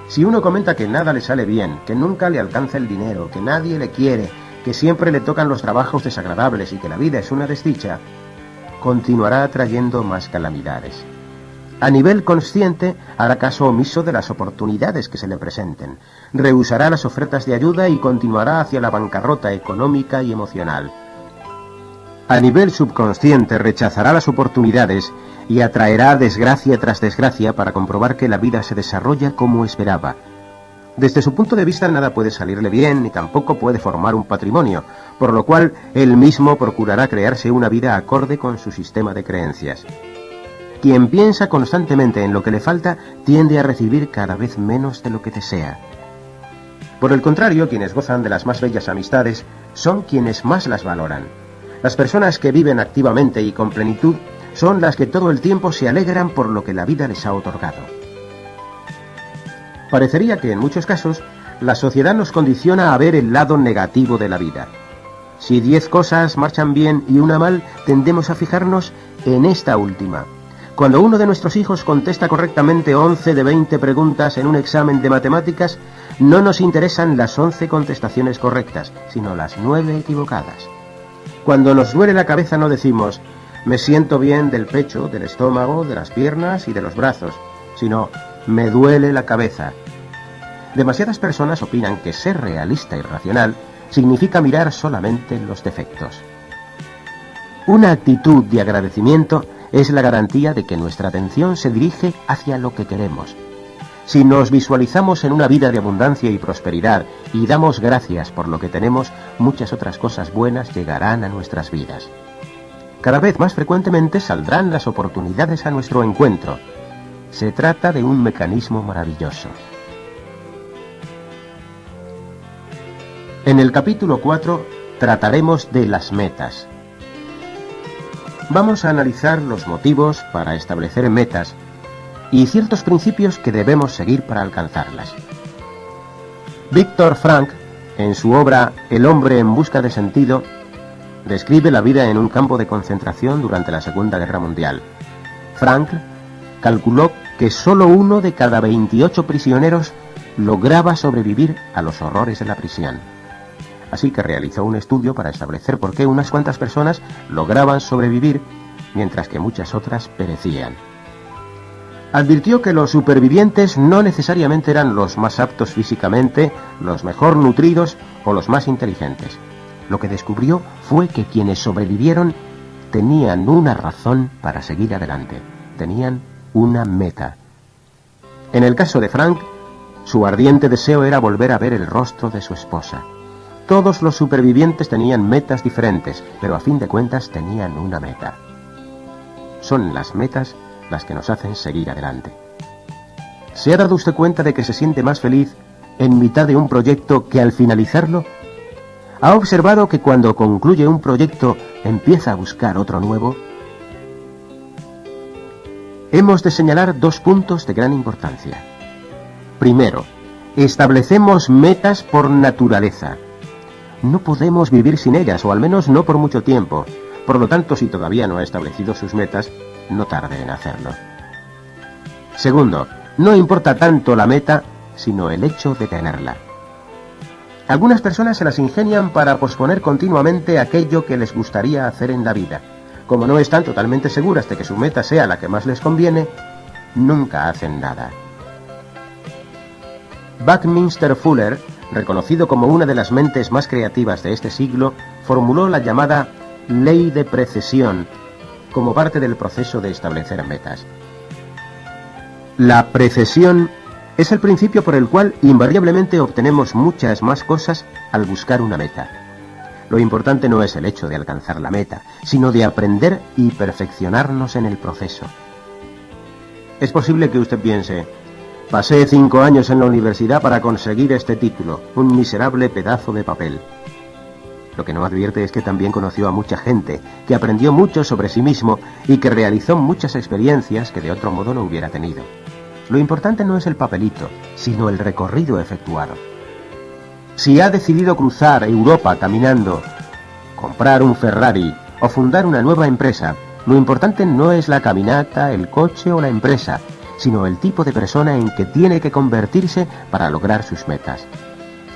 Si uno comenta que nada le sale bien, que nunca le alcanza el dinero, que nadie le quiere, que siempre le tocan los trabajos desagradables y que la vida es una desdicha, continuará atrayendo más calamidades. A nivel consciente, hará caso omiso de las oportunidades que se le presenten, rehusará las ofertas de ayuda y continuará hacia la bancarrota económica y emocional. A nivel subconsciente, rechazará las oportunidades y atraerá desgracia tras desgracia para comprobar que la vida se desarrolla como esperaba. Desde su punto de vista nada puede salirle bien ni tampoco puede formar un patrimonio, por lo cual él mismo procurará crearse una vida acorde con su sistema de creencias. Quien piensa constantemente en lo que le falta tiende a recibir cada vez menos de lo que desea. Por el contrario, quienes gozan de las más bellas amistades son quienes más las valoran. Las personas que viven activamente y con plenitud son las que todo el tiempo se alegran por lo que la vida les ha otorgado. Parecería que en muchos casos la sociedad nos condiciona a ver el lado negativo de la vida. Si 10 cosas marchan bien y una mal, tendemos a fijarnos en esta última. Cuando uno de nuestros hijos contesta correctamente 11 de 20 preguntas en un examen de matemáticas, no nos interesan las 11 contestaciones correctas, sino las 9 equivocadas. Cuando nos duele la cabeza no decimos, me siento bien del pecho, del estómago, de las piernas y de los brazos, sino, me duele la cabeza. Demasiadas personas opinan que ser realista y racional significa mirar solamente los defectos. Una actitud de agradecimiento es la garantía de que nuestra atención se dirige hacia lo que queremos. Si nos visualizamos en una vida de abundancia y prosperidad y damos gracias por lo que tenemos, muchas otras cosas buenas llegarán a nuestras vidas. Cada vez más frecuentemente saldrán las oportunidades a nuestro encuentro. Se trata de un mecanismo maravilloso. En el capítulo 4 trataremos de las metas. Vamos a analizar los motivos para establecer metas y ciertos principios que debemos seguir para alcanzarlas. Viktor Frankl, en su obra El hombre en busca de sentido, describe la vida en un campo de concentración durante la Segunda Guerra Mundial. Frankl calculó que solo 1 de cada 28 prisioneros lograba sobrevivir a los horrores de la prisión. Así que realizó un estudio para establecer por qué unas cuantas personas lograban sobrevivir, mientras que muchas otras perecían. Advirtió que los supervivientes no necesariamente eran los más aptos físicamente, los mejor nutridos o los más inteligentes. Lo que descubrió fue que quienes sobrevivieron tenían una razón para seguir adelante, tenían una meta. En el caso de Frank, su ardiente deseo era volver a ver el rostro de su esposa. Todos los supervivientes tenían metas diferentes, pero a fin de cuentas tenían una meta. Son las metas las que nos hacen seguir adelante. ¿Se ha dado usted cuenta de que se siente más feliz en mitad de un proyecto que al finalizarlo? ¿Ha observado que cuando concluye un proyecto empieza a buscar otro nuevo? Hemos de señalar 2 puntos de gran importancia. Primero, establecemos metas por naturaleza. No podemos vivir sin ellas, o al menos no por mucho tiempo. Por lo tanto, si todavía no ha establecido sus metas, no tarde en hacerlo. Segundo, no importa tanto la meta, sino el hecho de tenerla. Algunas personas se las ingenian para posponer continuamente aquello que les gustaría hacer en la vida. Como no están totalmente seguras de que su meta sea la que más les conviene, nunca hacen nada. Buckminster Fuller, reconocido como una de las mentes más creativas de este siglo, formuló la llamada ley de precesión como parte del proceso de establecer metas. La precesión es el principio por el cual invariablemente obtenemos muchas más cosas al buscar una meta. Lo importante no es el hecho de alcanzar la meta, sino de aprender y perfeccionarnos en el proceso. Es posible que usted piense, pasé 5 años en la universidad para conseguir este título, un miserable pedazo de papel. Lo que no advierte es que también conoció a mucha gente, que aprendió mucho sobre sí mismo y que realizó muchas experiencias que de otro modo no hubiera tenido. Lo importante no es el papelito, sino el recorrido efectuado. Si ha decidido cruzar Europa caminando, comprar un Ferrari o fundar una nueva empresa, lo importante no es la caminata, el coche o la empresa, sino el tipo de persona en que tiene que convertirse para lograr sus metas.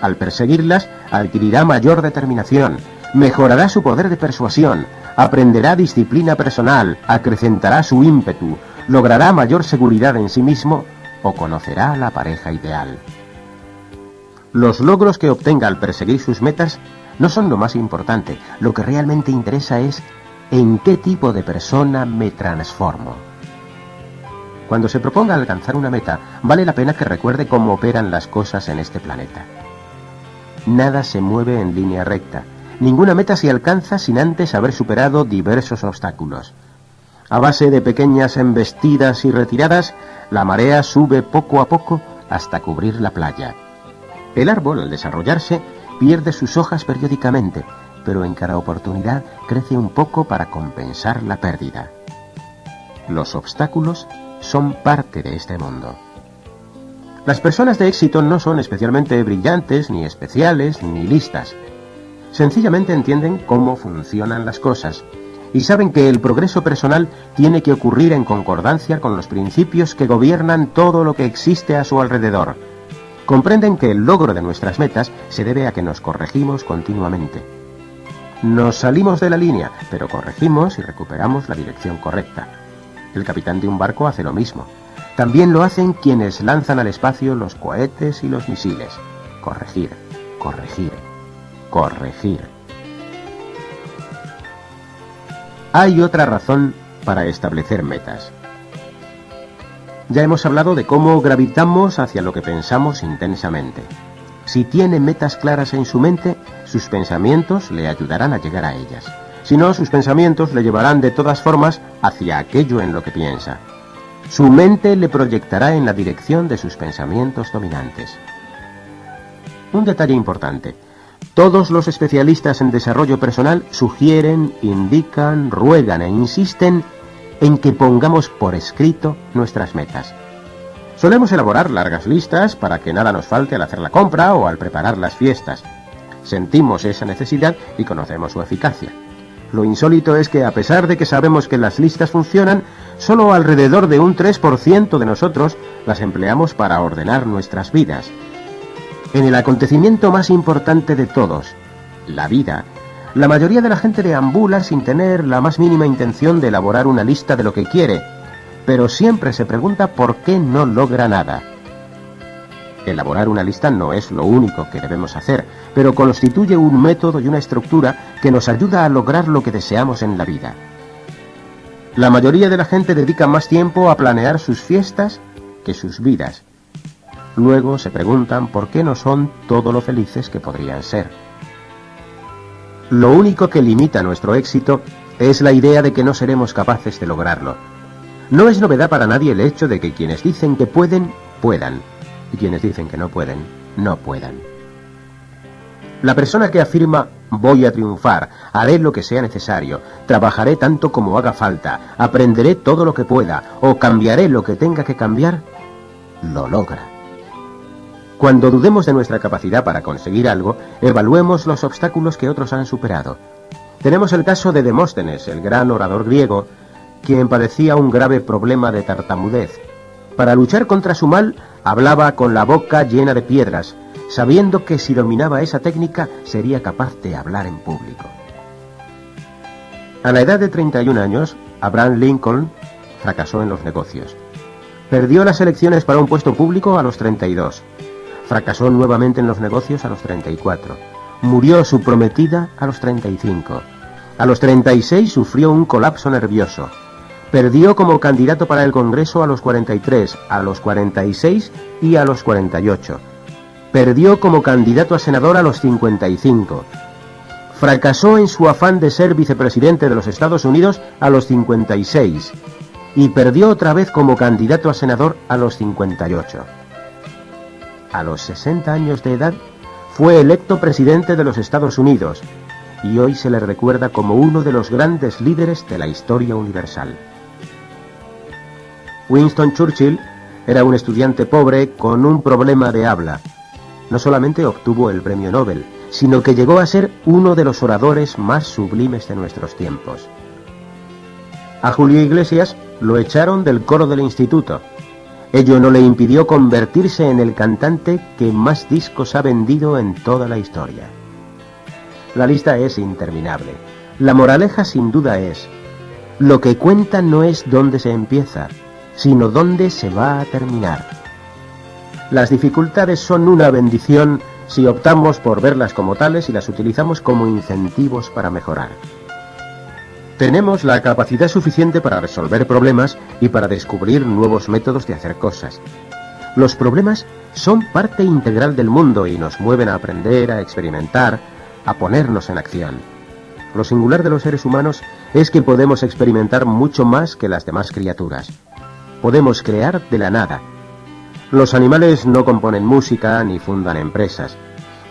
Al perseguirlas, adquirirá mayor determinación, mejorará su poder de persuasión, aprenderá disciplina personal, acrecentará su ímpetu, logrará mayor seguridad en sí mismo o conocerá a la pareja ideal. Los logros que obtenga al perseguir sus metas no son lo más importante. Lo que realmente interesa es en qué tipo de persona me transformo. Cuando se proponga alcanzar una meta, vale la pena que recuerde cómo operan las cosas en este planeta. Nada se mueve en línea recta. Ninguna meta se alcanza sin antes haber superado diversos obstáculos. A base de pequeñas embestidas y retiradas, la marea sube poco a poco hasta cubrir la playa. El árbol, al desarrollarse, pierde sus hojas periódicamente, pero en cada oportunidad crece un poco para compensar la pérdida. Los obstáculos son parte de este mundo. Las personas de éxito no son especialmente brillantes, ni especiales, ni listas. Sencillamente entienden cómo funcionan las cosas y saben que el progreso personal tiene que ocurrir en concordancia con los principios que gobiernan todo lo que existe a su alrededor. Comprenden que el logro de nuestras metas se debe a que nos corregimos continuamente. Nos salimos de la línea, pero corregimos y recuperamos la dirección correcta. El capitán de un barco hace lo mismo. También lo hacen quienes lanzan al espacio los cohetes y los misiles. Corregir, corregir, corregir. Hay otra razón para establecer metas. Ya hemos hablado de cómo gravitamos hacia lo que pensamos intensamente. Si tiene metas claras en su mente, sus pensamientos le ayudarán a llegar a ellas. Si no, sus pensamientos le llevarán de todas formas hacia aquello en lo que piensa. Su mente le proyectará en la dirección de sus pensamientos dominantes. Un detalle importante. Todos los especialistas en desarrollo personal sugieren, indican, ruegan e insisten en que pongamos por escrito nuestras metas. Solemos elaborar largas listas para que nada nos falte al hacer la compra o al preparar las fiestas. Sentimos esa necesidad y conocemos su eficacia. Lo insólito es que, a pesar de que sabemos que las listas funcionan, solo alrededor de un 3% de nosotros las empleamos para ordenar nuestras vidas. En el acontecimiento más importante de todos, la vida, la mayoría de la gente deambula sin tener la más mínima intención de elaborar una lista de lo que quiere, pero siempre se pregunta por qué no logra nada. Elaborar una lista no es lo único que debemos hacer, pero constituye un método y una estructura que nos ayuda a lograr lo que deseamos en la vida. La mayoría de la gente dedica más tiempo a planear sus fiestas que sus vidas. Luego se preguntan por qué no son todo lo felices que podrían ser. Lo único que limita nuestro éxito es la idea de que no seremos capaces de lograrlo. No es novedad para nadie el hecho de que quienes dicen que pueden, puedan, y quienes dicen que no pueden, no puedan. La persona que afirma voy a triunfar, haré lo que sea necesario, trabajaré tanto como haga falta, aprenderé todo lo que pueda o cambiaré lo que tenga que cambiar, lo logra. Cuando dudemos de nuestra capacidad para conseguir algo, evaluemos los obstáculos que otros han superado. Tenemos el caso de Demóstenes, el gran orador griego, quien padecía un grave problema de tartamudez. Para luchar contra su mal, hablaba con la boca llena de piedras, sabiendo que si dominaba esa técnica sería capaz de hablar en público. A la edad de 31 años, Abraham Lincoln fracasó en los negocios. Perdió las elecciones para un puesto público a los 32. Fracasó nuevamente en los negocios a los 34. Murió su prometida a los 35. A los 36 sufrió un colapso nervioso. Perdió como candidato para el Congreso a los 43, a los 46 y a los 48. Perdió como candidato a senador a los 55. Fracasó en su afán de ser vicepresidente de los Estados Unidos a los 56. Y perdió otra vez como candidato a senador a los 58. A los 60 años de edad, fue electo presidente de los Estados Unidos y hoy se le recuerda como uno de los grandes líderes de la historia universal. Winston Churchill era un estudiante pobre con un problema de habla. No solamente obtuvo el premio Nobel, sino que llegó a ser uno de los oradores más sublimes de nuestros tiempos. A Julio Iglesias lo echaron del coro del instituto. Ello no le impidió convertirse en el cantante que más discos ha vendido en toda la historia. La lista es interminable. La moraleja sin duda es: lo que cuenta no es dónde se empieza, sino dónde se va a terminar. Las dificultades son una bendición si optamos por verlas como tales y las utilizamos como incentivos para mejorar. Tenemos la capacidad suficiente para resolver problemas y para descubrir nuevos métodos de hacer cosas. Los problemas son parte integral del mundo y nos mueven a aprender, a experimentar, a ponernos en acción. Lo singular de los seres humanos es que podemos experimentar mucho más que las demás criaturas. Podemos crear de la nada. Los animales no componen música ni fundan empresas.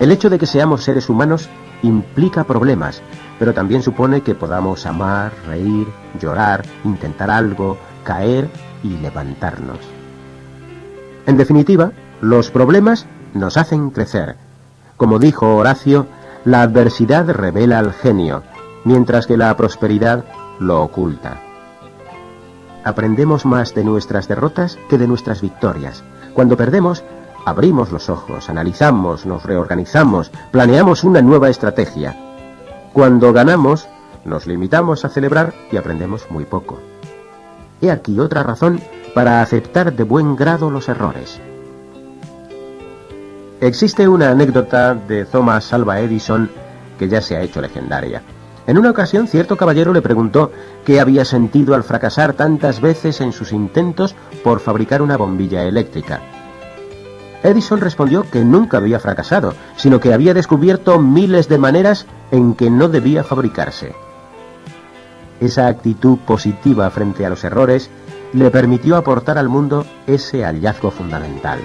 El hecho de que seamos seres humanos implica problemas, pero también supone que podamos amar, reír, llorar, intentar algo, caer y levantarnos. En definitiva, los problemas nos hacen crecer. Como dijo Horacio, la adversidad revela al genio, mientras que la prosperidad lo oculta. Aprendemos más de nuestras derrotas que de nuestras victorias. Cuando perdemos, abrimos los ojos, analizamos, nos reorganizamos, planeamos una nueva estrategia. Cuando ganamos, nos limitamos a celebrar y aprendemos muy poco. He aquí otra razón para aceptar de buen grado los errores. Existe una anécdota de Thomas Alva Edison que ya se ha hecho legendaria. En una ocasión, cierto caballero le preguntó qué había sentido al fracasar tantas veces en sus intentos por fabricar una bombilla eléctrica. Edison respondió que nunca había fracasado, sino que había descubierto miles de maneras en que no debía fabricarse. Esa actitud positiva frente a los errores le permitió aportar al mundo ese hallazgo fundamental.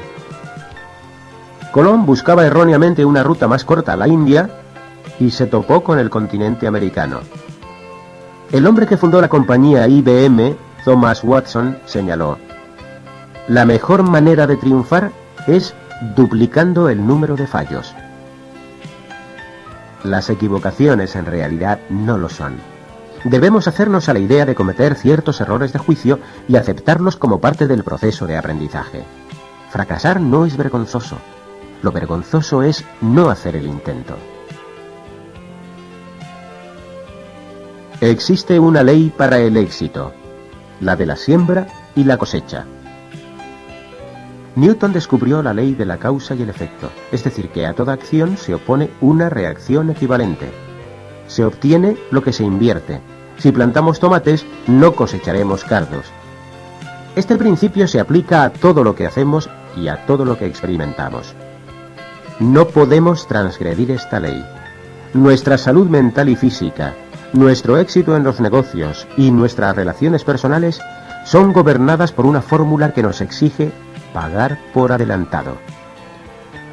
Colón buscaba erróneamente una ruta más corta a la India y se topó con el continente americano. El hombre que fundó la compañía IBM, Thomas Watson, señaló: la mejor manera de triunfar es duplicando el número de fallos. Las equivocaciones en realidad no lo son. Debemos hacernos a la idea de cometer ciertos errores de juicio y aceptarlos como parte del proceso de aprendizaje. Fracasar no es vergonzoso. Lo vergonzoso es no hacer el intento. Existe una ley para el éxito, la de la siembra y la cosecha. Newton descubrió la ley de la causa y el efecto, es decir, que a toda acción se opone una reacción equivalente. Se obtiene lo que se invierte. Si plantamos tomates, no cosecharemos cardos. Este principio se aplica a todo lo que hacemos y a todo lo que experimentamos. No podemos transgredir esta ley. Nuestra salud mental y física, nuestro éxito en los negocios y nuestras relaciones personales son gobernadas por una fórmula que nos exige pagar por adelantado.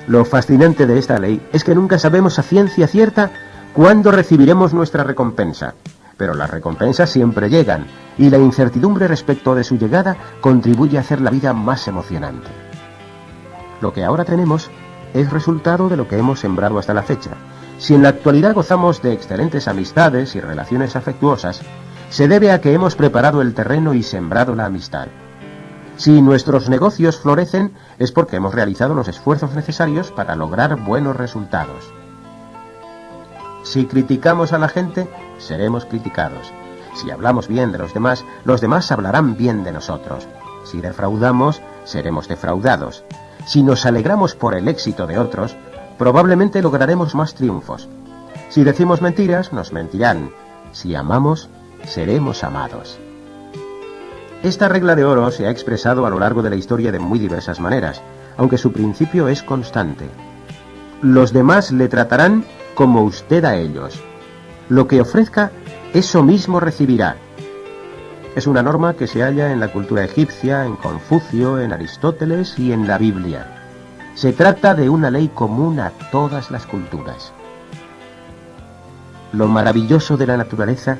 Lo fascinante de esta ley es que nunca sabemos a ciencia cierta cuándo recibiremos nuestra recompensa, pero las recompensas siempre llegan, y la incertidumbre respecto de su llegada contribuye a hacer la vida más emocionante. Lo que ahora tenemos es resultado de lo que hemos sembrado hasta la fecha. Si en la actualidad gozamos de excelentes amistades y relaciones afectuosas, se debe a que hemos preparado el terreno y sembrado la amistad. Si nuestros negocios florecen, es porque hemos realizado los esfuerzos necesarios para lograr buenos resultados. Si criticamos a la gente, seremos criticados. Si hablamos bien de los demás hablarán bien de nosotros. Si defraudamos, seremos defraudados. Si nos alegramos por el éxito de otros, probablemente lograremos más triunfos. Si decimos mentiras, nos mentirán. Si amamos, seremos amados. Esta regla de oro se ha expresado a lo largo de la historia de muy diversas maneras, aunque su principio es constante. Los demás le tratarán como usted a ellos. Lo que ofrezca, eso mismo recibirá. Es una norma que se halla en la cultura egipcia, en Confucio, en Aristóteles y en la Biblia. Se trata de una ley común a todas las culturas. Lo maravilloso de la naturaleza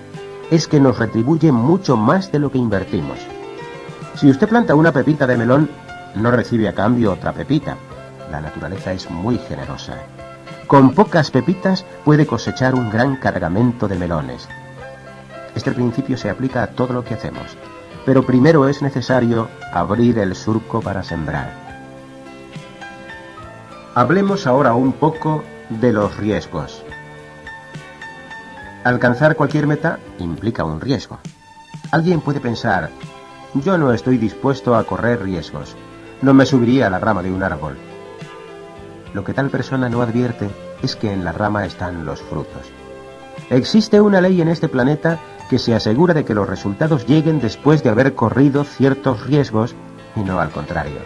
es que nos retribuye mucho más de lo que invertimos. Si usted planta una pepita de melón, no recibe a cambio otra pepita. La naturaleza es muy generosa. Con pocas pepitas puede cosechar un gran cargamento de melones. Este principio se aplica a todo lo que hacemos, pero primero es necesario abrir el surco para sembrar. Hablemos ahora un poco de los riesgos. Alcanzar cualquier meta implica un riesgo. Alguien puede pensar: yo no estoy dispuesto a correr riesgos, no me subiría a la rama de un árbol. Lo que tal persona no advierte es que en la rama están los frutos. Existe una ley en este planeta que se asegura de que los resultados lleguen después de haber corrido ciertos riesgos y no al contrario.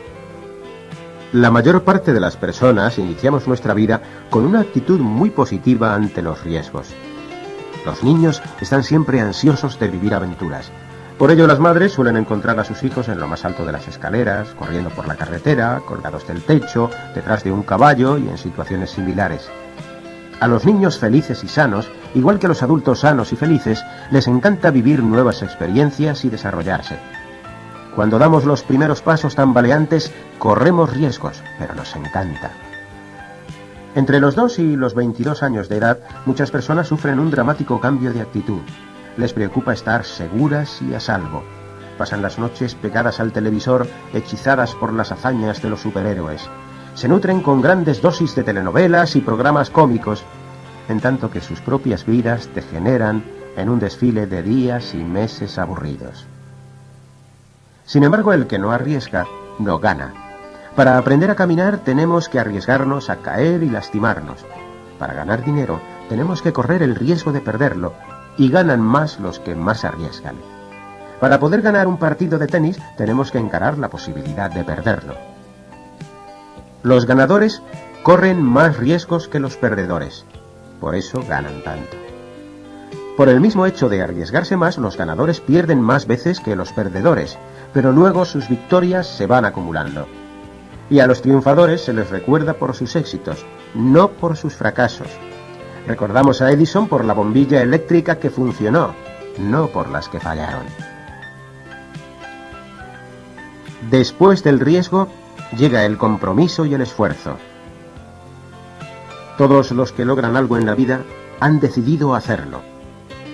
La mayor parte de las personas iniciamos nuestra vida con una actitud muy positiva ante los riesgos. Los niños están siempre ansiosos de vivir aventuras. Por ello, las madres suelen encontrar a sus hijos en lo más alto de las escaleras, corriendo por la carretera, colgados del techo, detrás de un caballo y en situaciones similares. A los niños felices y sanos, igual que a los adultos sanos y felices, les encanta vivir nuevas experiencias y desarrollarse. Cuando damos los primeros pasos tambaleantes, corremos riesgos, pero nos encanta. Entre los 2 y los 22 años de edad, muchas personas sufren un dramático cambio de actitud. Les preocupa estar seguras y a salvo. Pasan las noches pegadas al televisor, hechizadas por las hazañas de los superhéroes. Se nutren con grandes dosis de telenovelas y programas cómicos, en tanto que sus propias vidas degeneran en un desfile de días y meses aburridos. Sin embargo, el que no arriesga, no gana. Para aprender a caminar tenemos que arriesgarnos a caer y lastimarnos. Para ganar dinero tenemos que correr el riesgo de perderlo, y ganan más los que más arriesgan. Para poder ganar un partido de tenis tenemos que encarar la posibilidad de perderlo. Los ganadores corren más riesgos que los perdedores, por eso ganan tanto. Por el mismo hecho de arriesgarse más, los ganadores pierden más veces que los perdedores, pero luego sus victorias se van acumulando. Y a los triunfadores se les recuerda por sus éxitos, no por sus fracasos. Recordamos a Edison por la bombilla eléctrica que funcionó, no por las que fallaron. Después del riesgo, llega el compromiso y el esfuerzo. Todos los que logran algo en la vida han decidido hacerlo.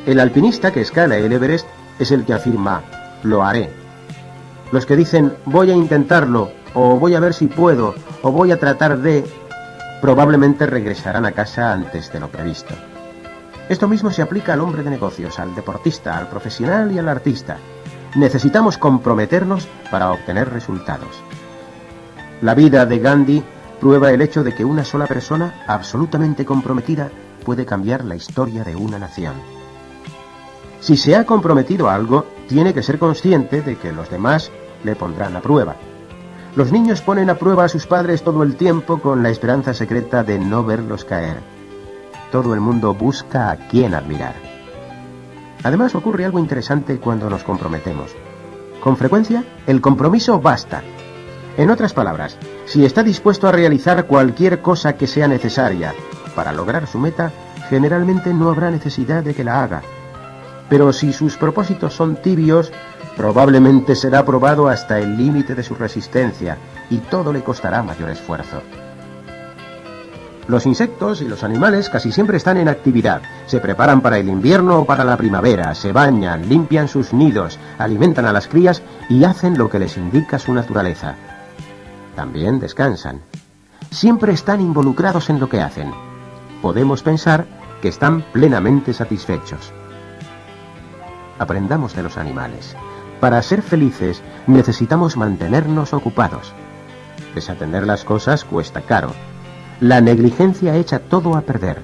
El alpinista que escala el Everest es el que afirma, lo haré. Los que dicen, voy a intentarlo, o voy a ver si puedo, o voy a tratar de, probablemente regresarán a casa antes de lo previsto. Esto mismo se aplica al hombre de negocios, al deportista, al profesional y al artista. Necesitamos comprometernos para obtener resultados. La vida de Gandhi prueba el hecho de que una sola persona absolutamente comprometida puede cambiar la historia de una nación. Si se ha comprometido a algo, tiene que ser consciente de que los demás le pondrán a prueba. Los niños ponen a prueba a sus padres todo el tiempo con la esperanza secreta de no verlos caer. Todo el mundo busca a quién admirar. Además, ocurre algo interesante cuando nos comprometemos. Con frecuencia, el compromiso basta. En otras palabras, si está dispuesto a realizar cualquier cosa que sea necesaria para lograr su meta, generalmente no habrá necesidad de que la haga. Pero si sus propósitos son tibios, probablemente será probado hasta el límite de su resistencia y todo le costará mayor esfuerzo. Los insectos y los animales casi siempre están en actividad. Se preparan para el invierno o para la primavera, se bañan, limpian sus nidos, alimentan a las crías y hacen lo que les indica su naturaleza. También descansan. Siempre están involucrados en lo que hacen. Podemos pensar que están plenamente satisfechos. Aprendamos de los animales. Para ser felices necesitamos mantenernos ocupados. Desatender las cosas cuesta caro. La negligencia echa todo a perder.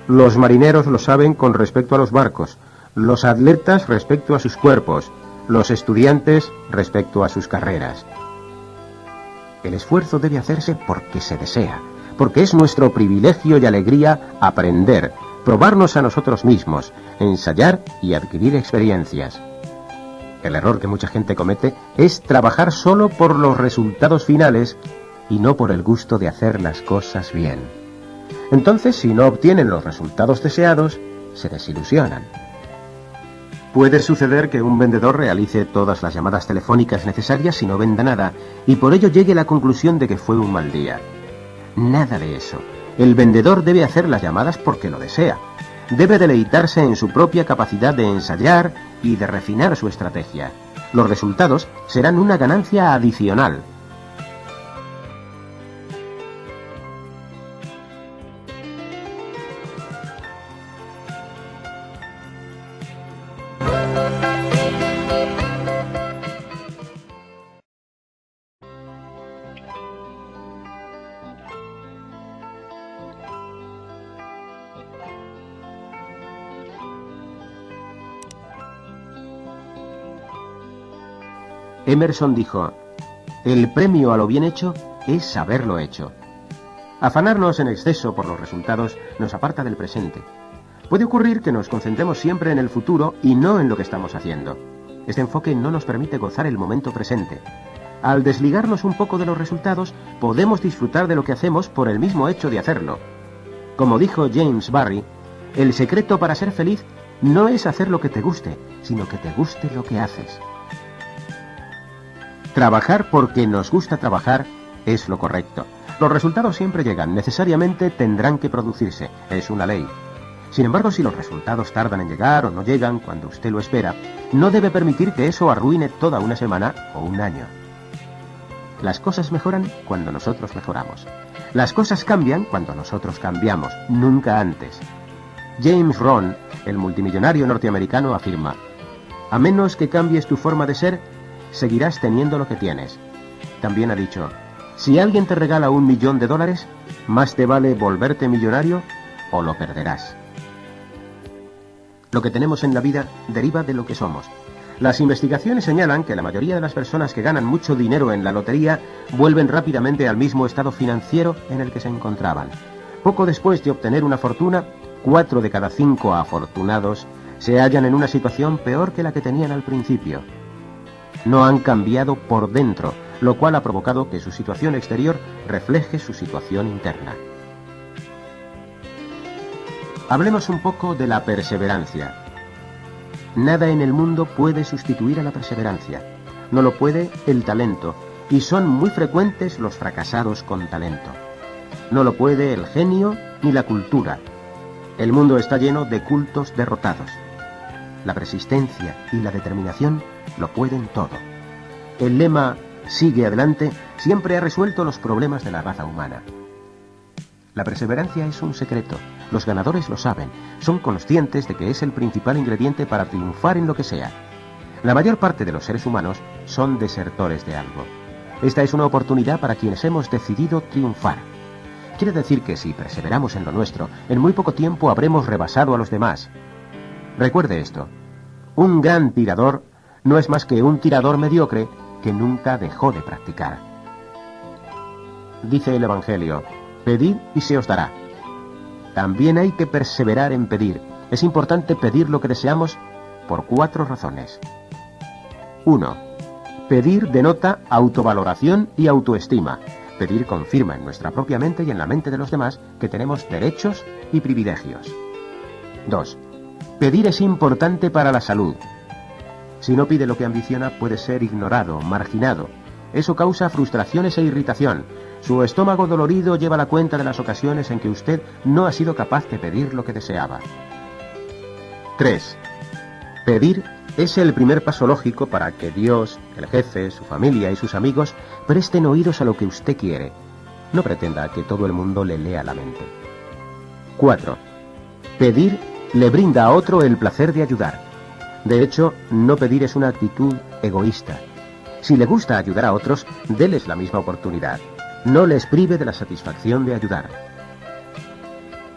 Los marineros lo saben con respecto a los barcos, los atletas respecto a sus cuerpos, los estudiantes respecto a sus carreras. El esfuerzo debe hacerse porque se desea, porque es nuestro privilegio y alegría aprender, probarnos a nosotros mismos, ensayar y adquirir experiencias. El error que mucha gente comete es trabajar solo por los resultados finales y no por el gusto de hacer las cosas bien. Entonces, si no obtienen los resultados deseados, se desilusionan. Puede suceder que un vendedor realice todas las llamadas telefónicas necesarias y no venda nada, y por ello llegue a la conclusión de que fue un mal día. Nada de eso. El vendedor debe hacer las llamadas porque lo desea. Debe deleitarse en su propia capacidad de ensayar y de refinar su estrategia. Los resultados serán una ganancia adicional. Emerson dijo, el premio a lo bien hecho es haberlo hecho. Afanarnos en exceso por los resultados nos aparta del presente. Puede ocurrir que nos concentremos siempre en el futuro y no en lo que estamos haciendo. Este enfoque no nos permite gozar el momento presente. Al desligarnos un poco de los resultados, podemos disfrutar de lo que hacemos por el mismo hecho de hacerlo. Como dijo James Barrie, el secreto para ser feliz no es hacer lo que te guste, sino que te guste lo que haces. Trabajar porque nos gusta trabajar es lo correcto. Los resultados siempre llegan, necesariamente tendrán que producirse, es una ley. Sin embargo, si los resultados tardan en llegar o no llegan cuando usted lo espera, no debe permitir que eso arruine toda una semana o un año. Las cosas mejoran cuando nosotros mejoramos. Las cosas cambian cuando nosotros cambiamos, nunca antes. James Rohn, el multimillonario norteamericano, afirma: a menos que cambies tu forma de ser, seguirás teniendo lo que tienes. También ha dicho: si alguien te regala $1 millón, más te vale volverte millonario o lo perderás. Lo que tenemos en la vida deriva de lo que somos. Las investigaciones señalan que la mayoría de las personas que ganan mucho dinero en la lotería vuelven rápidamente al mismo estado financiero en el que se encontraban. Poco después de obtener una fortuna, 4 de cada 5 afortunados se hallan en una situación peor que la que tenían al principio. No han cambiado por dentro, lo cual ha provocado que su situación exterior refleje su situación interna. Hablemos un poco de la perseverancia. Nada en el mundo puede sustituir a la perseverancia. No lo puede el talento, y son muy frecuentes los fracasados con talento. No lo puede el genio ni la cultura. El mundo está lleno de cultos derrotados. La persistencia y la determinación lo pueden todo. El lema "sigue adelante" siempre ha resuelto los problemas de la raza humana. La perseverancia es un secreto. Los ganadores lo saben. Son conscientes de que es el principal ingrediente para triunfar en lo que sea. La mayor parte de los seres humanos son desertores de algo. Esta es una oportunidad para quienes hemos decidido triunfar. Quiere decir que si perseveramos en lo nuestro, en muy poco tiempo habremos rebasado a los demás. Recuerde esto: un gran tirador no es más que un tirador mediocre que nunca dejó de practicar. Dice el Evangelio: pedid y se os dará. También hay que perseverar en pedir. Es importante pedir lo que deseamos por 4 razones. 1. Pedir denota autovaloración y autoestima. Pedir confirma en nuestra propia mente y en la mente de los demás que tenemos derechos y privilegios. 2. Pedir es importante para la salud. Si no pide lo que ambiciona, puede ser ignorado, marginado. Eso causa frustraciones e irritación. Su estómago dolorido lleva la cuenta de las ocasiones en que usted no ha sido capaz de pedir lo que deseaba. 3. Pedir es el primer paso lógico para que Dios, el jefe, su familia y sus amigos presten oídos a lo que usted quiere. No pretenda que todo el mundo le lea la mente. 4. Pedir le brinda a otro el placer de ayudar. De hecho, no pedir es una actitud egoísta. Si le gusta ayudar a otros, déles la misma oportunidad. No les prive de la satisfacción de ayudar.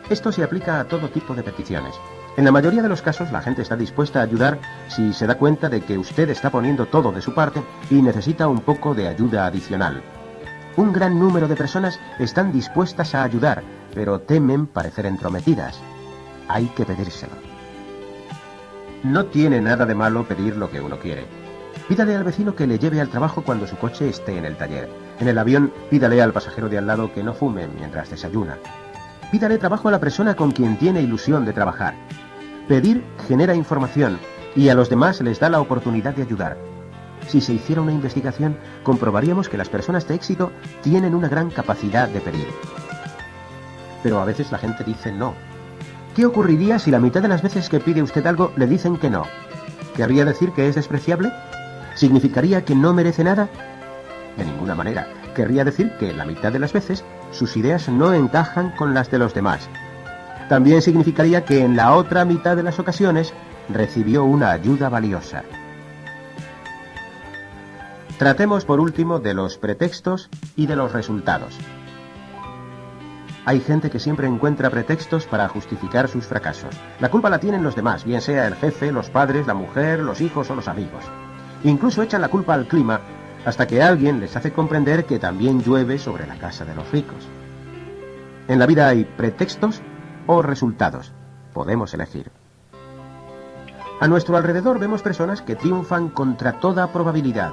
Esto se aplica a todo tipo de peticiones. En la mayoría de los casos, la gente está dispuesta a ayudar si se da cuenta de que usted está poniendo todo de su parte y necesita un poco de ayuda adicional. Un gran número de personas están dispuestas a ayudar, pero temen parecer entrometidas. Hay que pedírselo. No tiene nada de malo pedir lo que uno quiere. Pídale al vecino que le lleve al trabajo cuando su coche esté en el taller. En el avión, pídale al pasajero de al lado que no fume mientras desayuna. Pídale trabajo a la persona con quien tiene ilusión de trabajar. Pedir genera información y a los demás les da la oportunidad de ayudar. Si se hiciera una investigación, comprobaríamos que las personas de éxito tienen una gran capacidad de pedir. Pero a veces la gente dice no. ¿Qué ocurriría si la mitad de las veces que pide usted algo le dicen que no? ¿Querría decir que es despreciable? ¿Significaría que no merece nada? De ninguna manera. Querría decir que la mitad de las veces sus ideas no encajan con las de los demás. También significaría que en la otra mitad de las ocasiones recibió una ayuda valiosa. Tratemos por último de los pretextos y de los resultados. Hay gente que siempre encuentra pretextos para justificar sus fracasos. La culpa la tienen los demás, bien sea el jefe, los padres, la mujer, los hijos o los amigos. Incluso echan la culpa al clima hasta que alguien les hace comprender que también llueve sobre la casa de los ricos. En la vida hay pretextos o resultados. Podemos elegir. A nuestro alrededor vemos personas que triunfan contra toda probabilidad.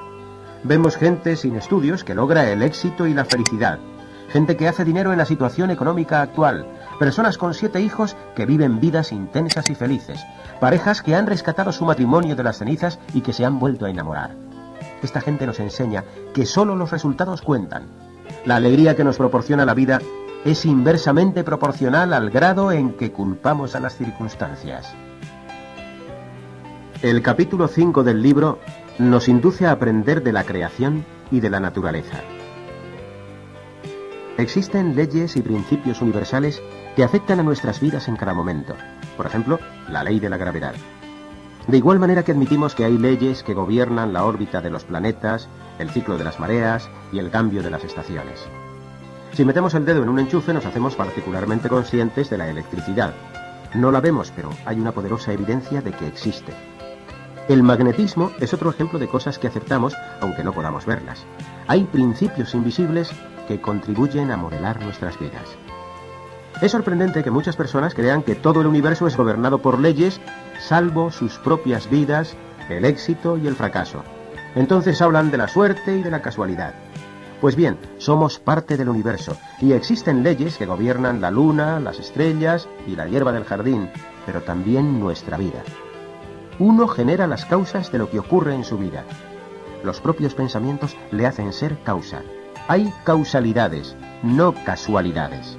Vemos gente sin estudios que logra el éxito y la felicidad. Gente que hace dinero en la situación económica actual. Personas con 7 hijos que viven vidas intensas y felices. Parejas que han rescatado su matrimonio de las cenizas y que se han vuelto a enamorar. Esta gente nos enseña que solo los resultados cuentan. La alegría que nos proporciona la vida es inversamente proporcional al grado en que culpamos a las circunstancias. El capítulo 5 del libro nos induce a aprender de la creación y de la naturaleza. Existen leyes y principios universales que afectan a nuestras vidas en cada momento. Por ejemplo, la ley de la gravedad. De igual manera que admitimos que hay leyes que gobiernan la órbita de los planetas, el ciclo de las mareas y el cambio de las estaciones. Si metemos el dedo en un enchufe nos hacemos particularmente conscientes de la electricidad. No la vemos, pero hay una poderosa evidencia de que existe. El magnetismo es otro ejemplo de cosas que aceptamos, aunque no podamos verlas. Hay principios invisibles que contribuyen a modelar nuestras vidas. Es sorprendente que muchas personas crean que todo el universo es gobernado por leyes, salvo sus propias vidas, el éxito y el fracaso. Entonces hablan de la suerte y de la casualidad. Pues bien, somos parte del universo, y existen leyes que gobiernan la luna, las estrellas y la hierba del jardín, pero también nuestra vida. Uno genera las causas de lo que ocurre en su vida. Los propios pensamientos le hacen ser causa. Hay causalidades, no casualidades.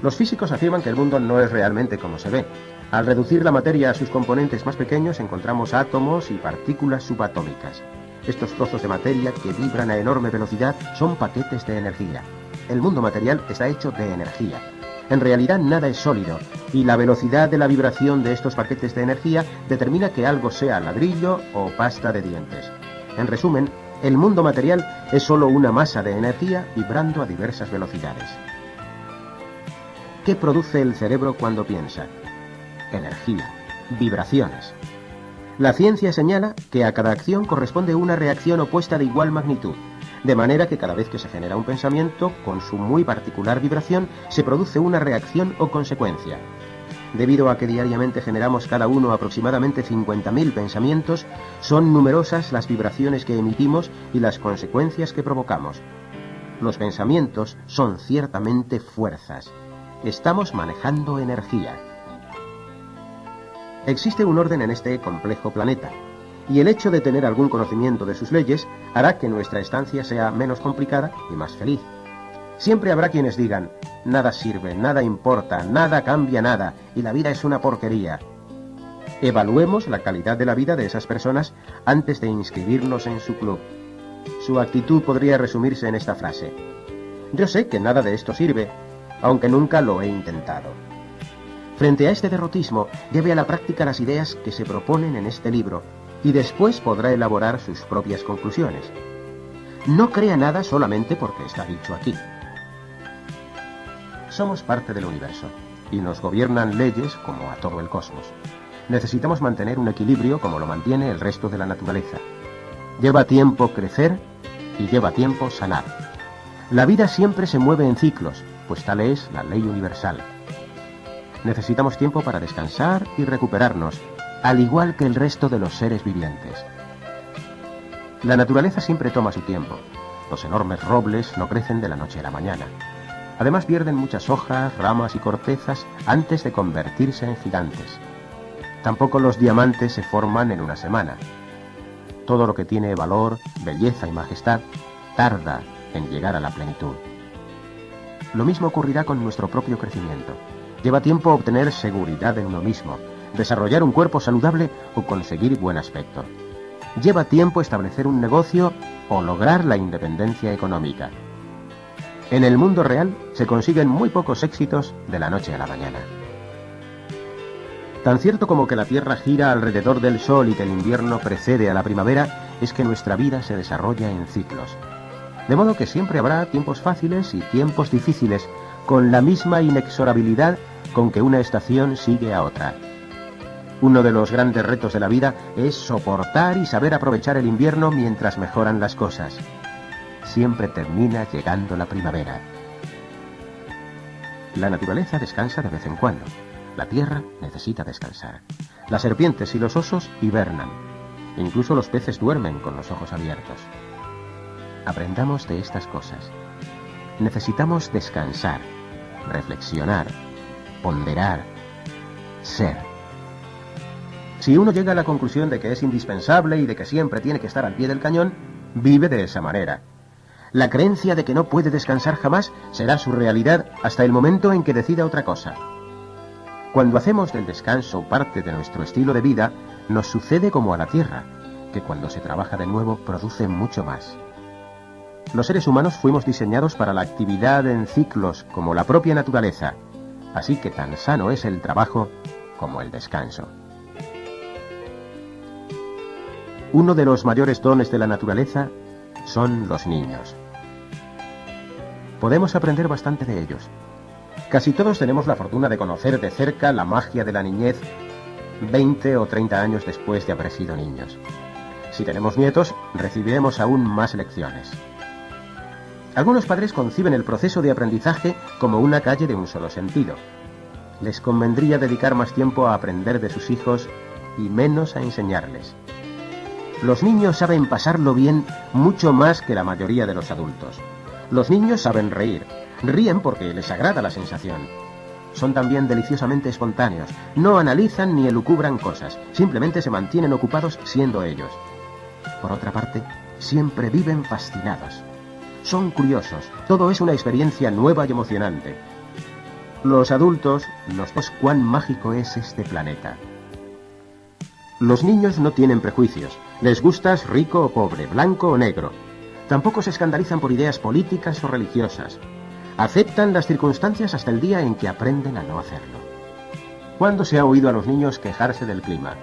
Los físicos afirman que el mundo no es realmente como se ve. Al reducir la materia a sus componentes más pequeños encontramos átomos y partículas subatómicas. Estos trozos de materia que vibran a enorme velocidad son paquetes de energía. El mundo material está hecho de energía. En realidad nada es sólido, y la velocidad de la vibración de estos paquetes de energía determina que algo sea ladrillo o pasta de dientes. En resumen, el mundo material es solo una masa de energía vibrando a diversas velocidades. ¿Qué produce el cerebro cuando piensa? Energía, vibraciones. La ciencia señala que a cada acción corresponde una reacción opuesta de igual magnitud, de manera que cada vez que se genera un pensamiento, con su muy particular vibración, se produce una reacción o consecuencia. Debido a que diariamente generamos cada uno aproximadamente 50.000 pensamientos, son numerosas las vibraciones que emitimos y las consecuencias que provocamos. Los pensamientos son ciertamente fuerzas. Estamos manejando energía. Existe un orden en este complejo planeta, y el hecho de tener algún conocimiento de sus leyes hará que nuestra estancia sea menos complicada y más feliz. Siempre habrá quienes digan, nada sirve, nada importa, nada cambia nada, y la vida es una porquería. Evaluemos la calidad de la vida de esas personas antes de inscribirnos en su club. Su actitud podría resumirse en esta frase: yo sé que nada de esto sirve, aunque nunca lo he intentado. Frente a este derrotismo, lleve a la práctica las ideas que se proponen en este libro, y después podrá elaborar sus propias conclusiones. No crea nada solamente porque está dicho aquí. Somos parte del universo, y nos gobiernan leyes como a todo el cosmos. Necesitamos mantener un equilibrio como lo mantiene el resto de la naturaleza. Lleva tiempo crecer y lleva tiempo sanar. La vida siempre se mueve en ciclos, pues tal es la ley universal. Necesitamos tiempo para descansar y recuperarnos, al igual que el resto de los seres vivientes. La naturaleza siempre toma su tiempo. Los enormes robles no crecen de la noche a la mañana. Además pierden muchas hojas, ramas y cortezas antes de convertirse en gigantes. Tampoco los diamantes se forman en una semana. Todo lo que tiene valor, belleza y majestad tarda en llegar a la plenitud. Lo mismo ocurrirá con nuestro propio crecimiento. Lleva tiempo obtener seguridad en uno mismo, desarrollar un cuerpo saludable o conseguir buen aspecto. Lleva tiempo establecer un negocio o lograr la independencia económica. En el mundo real se consiguen muy pocos éxitos de la noche a la mañana. Tan cierto como que la Tierra gira alrededor del Sol y que el invierno precede a la primavera, es que nuestra vida se desarrolla en ciclos. De modo que siempre habrá tiempos fáciles y tiempos difíciles, con la misma inexorabilidad con que una estación sigue a otra. Uno de los grandes retos de la vida es soportar y saber aprovechar el invierno mientras mejoran las cosas. Siempre termina llegando la primavera. La naturaleza descansa de vez en cuando. La tierra necesita descansar. Las serpientes y los osos hibernan. Incluso los peces duermen con los ojos abiertos. Aprendamos de estas cosas. Necesitamos descansar, reflexionar, ponderar, ser. Si uno llega a la conclusión de que es indispensable y de que siempre tiene que estar al pie del cañón, vive de esa manera. La creencia de que no puede descansar jamás será su realidad hasta el momento en que decida otra cosa. Cuando hacemos del descanso parte de nuestro estilo de vida, nos sucede como a la tierra, que cuando se trabaja de nuevo produce mucho más. Los seres humanos fuimos diseñados para la actividad en ciclos como la propia naturaleza, así que tan sano es el trabajo como el descanso. Uno de los mayores dones de la naturaleza son los niños. Podemos aprender bastante de ellos. Casi todos tenemos la fortuna de conocer de cerca la magia de la niñez 20 o 30 años después de haber sido niños. Si tenemos nietos, recibiremos aún más lecciones. Algunos padres conciben el proceso de aprendizaje como una calle de un solo sentido. Les convendría dedicar más tiempo a aprender de sus hijos y menos a enseñarles. Los niños saben pasarlo bien mucho más que la mayoría de los adultos. Los niños saben reír. Ríen porque les agrada la sensación. Son también deliciosamente espontáneos. No analizan ni elucubran cosas. Simplemente se mantienen ocupados siendo ellos. Por otra parte, siempre viven fascinados. Son curiosos. Todo es una experiencia nueva y emocionante. Los adultos nos vemos cuán mágico es este planeta. Los niños no tienen prejuicios. Les gustas rico o pobre, blanco o negro. Tampoco se escandalizan por ideas políticas o religiosas. Aceptan las circunstancias hasta el día en que aprenden a no hacerlo. ¿Cuándo se ha oído a los niños quejarse del clima?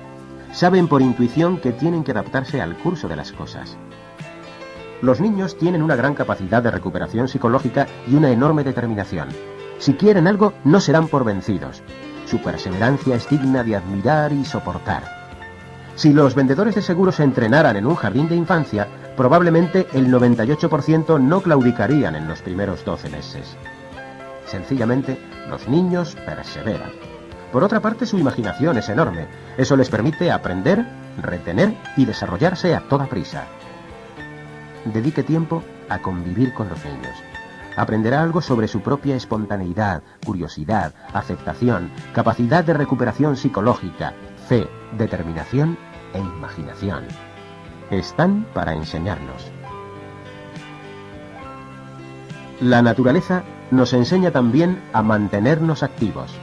Saben por intuición que tienen que adaptarse al curso de las cosas. Los niños tienen una gran capacidad de recuperación psicológica y una enorme determinación. Si quieren algo, no serán por vencidos. Su perseverancia es digna de admirar y soportar. Si los vendedores de seguros se entrenaran en un jardín de infancia, probablemente el 98% no claudicarían en los primeros 12 meses. Sencillamente, los niños perseveran. Por otra parte, su imaginación es enorme. Eso les permite aprender, retener y desarrollarse a toda prisa. Dedique tiempo a convivir con los niños. Aprenderá algo sobre su propia espontaneidad, curiosidad, aceptación, capacidad de recuperación psicológica, fe, determinación e imaginación. Están para enseñarnos. La naturaleza nos enseña también a mantenernos activos.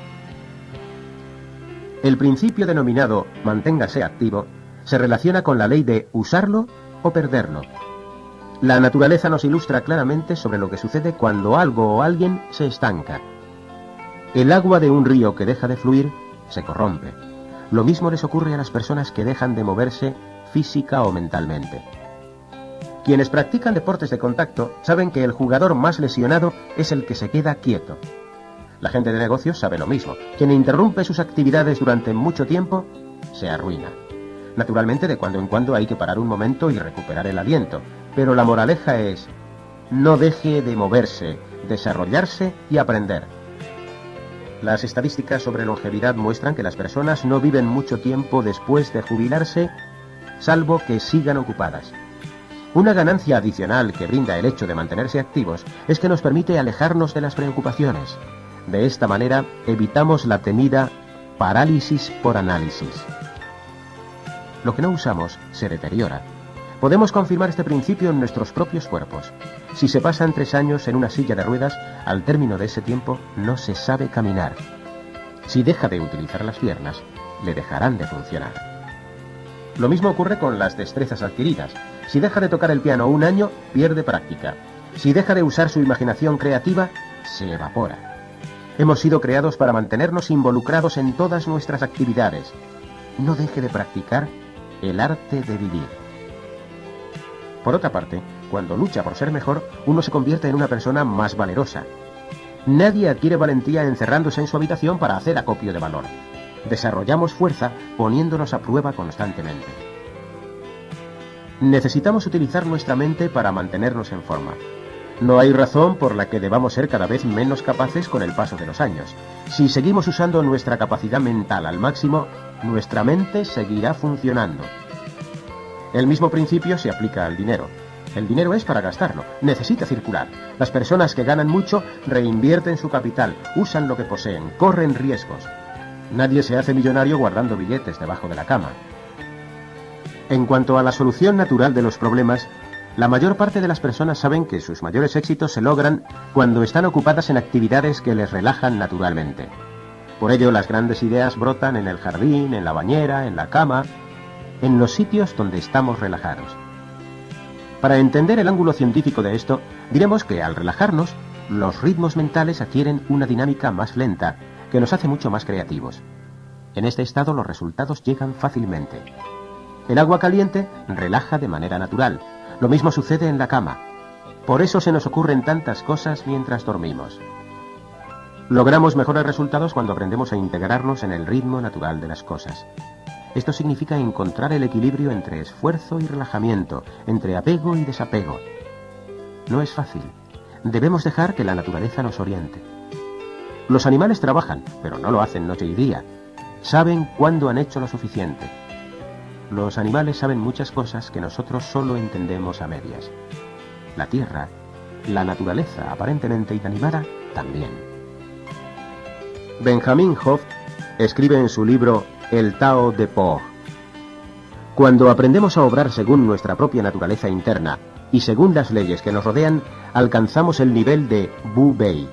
El principio denominado manténgase activo se relaciona con la ley de usarlo o perderlo. La naturaleza nos ilustra claramente sobre lo que sucede cuando algo o alguien se estanca. El agua de un río que deja de fluir se corrompe. Lo mismo les ocurre a las personas que dejan de moverse física o mentalmente. Quienes practican deportes de contacto saben que el jugador más lesionado es el que se queda quieto. La gente de negocios sabe lo mismo. Quien interrumpe sus actividades durante mucho tiempo se arruina. Naturalmente, de cuando en cuando hay que parar un momento y recuperar el aliento, pero la moraleja es: no deje de moverse, desarrollarse y aprender. Las estadísticas sobre longevidad muestran que las personas no viven mucho tiempo después de jubilarse, salvo que sigan ocupadas. Una ganancia adicional que brinda el hecho de mantenerse activos es que nos permite alejarnos de las preocupaciones. De esta manera evitamos la temida parálisis por análisis. Lo que no usamos se deteriora. Podemos confirmar este principio en nuestros propios cuerpos. Si se pasan 3 años en una silla de ruedas, al término de ese tiempo no se sabe caminar. Si deja de utilizar las piernas, le dejarán de funcionar. Lo mismo ocurre con las destrezas adquiridas. Si deja de tocar el piano 1 año, pierde práctica. Si deja de usar su imaginación creativa, se evapora. Hemos sido creados para mantenernos involucrados en todas nuestras actividades. No deje de practicar el arte de vivir. Por otra parte, cuando lucha por ser mejor, uno se convierte en una persona más valerosa. Nadie adquiere valentía encerrándose en su habitación para hacer acopio de valor. Desarrollamos fuerza poniéndonos a prueba constantemente. Necesitamos utilizar nuestra mente para mantenernos en forma. No hay razón por la que debamos ser cada vez menos capaces con el paso de los años. Si seguimos usando nuestra capacidad mental al máximo, nuestra mente seguirá funcionando. El mismo principio se aplica al dinero. El dinero es para gastarlo, necesita circular. Las personas que ganan mucho reinvierten su capital, usan lo que poseen, corren riesgos. Nadie se hace millonario guardando billetes debajo de la cama. En cuanto a la solución natural de los problemas, La mayor parte de las personas saben que sus mayores éxitos se logran cuando están ocupadas en actividades que les relajan naturalmente. Por ello, las grandes ideas brotan en el jardín, en la bañera, en la cama, en los sitios donde estamos relajados. Para entender el ángulo científico de esto, diremos que al relajarnos, los ritmos mentales adquieren una dinámica más lenta, que nos hace mucho más creativos. En este estado los resultados llegan fácilmente. El agua caliente relaja de manera natural. Lo mismo sucede en la cama. Por eso se nos ocurren tantas cosas mientras dormimos. Logramos mejores resultados cuando aprendemos a integrarnos en el ritmo natural de las cosas. Esto significa encontrar el equilibrio entre esfuerzo y relajamiento, entre apego y desapego. No es fácil. Debemos dejar que la naturaleza nos oriente. Los animales trabajan, pero no lo hacen noche y día. Saben cuándo han hecho lo suficiente. Los animales saben muchas cosas que nosotros solo entendemos a medias. La tierra, la naturaleza aparentemente inanimada, también. Benjamin Hoff escribe en su libro El Tao de Po: cuando aprendemos a obrar según nuestra propia naturaleza interna y según las leyes que nos rodean, alcanzamos el nivel de Wu Bei.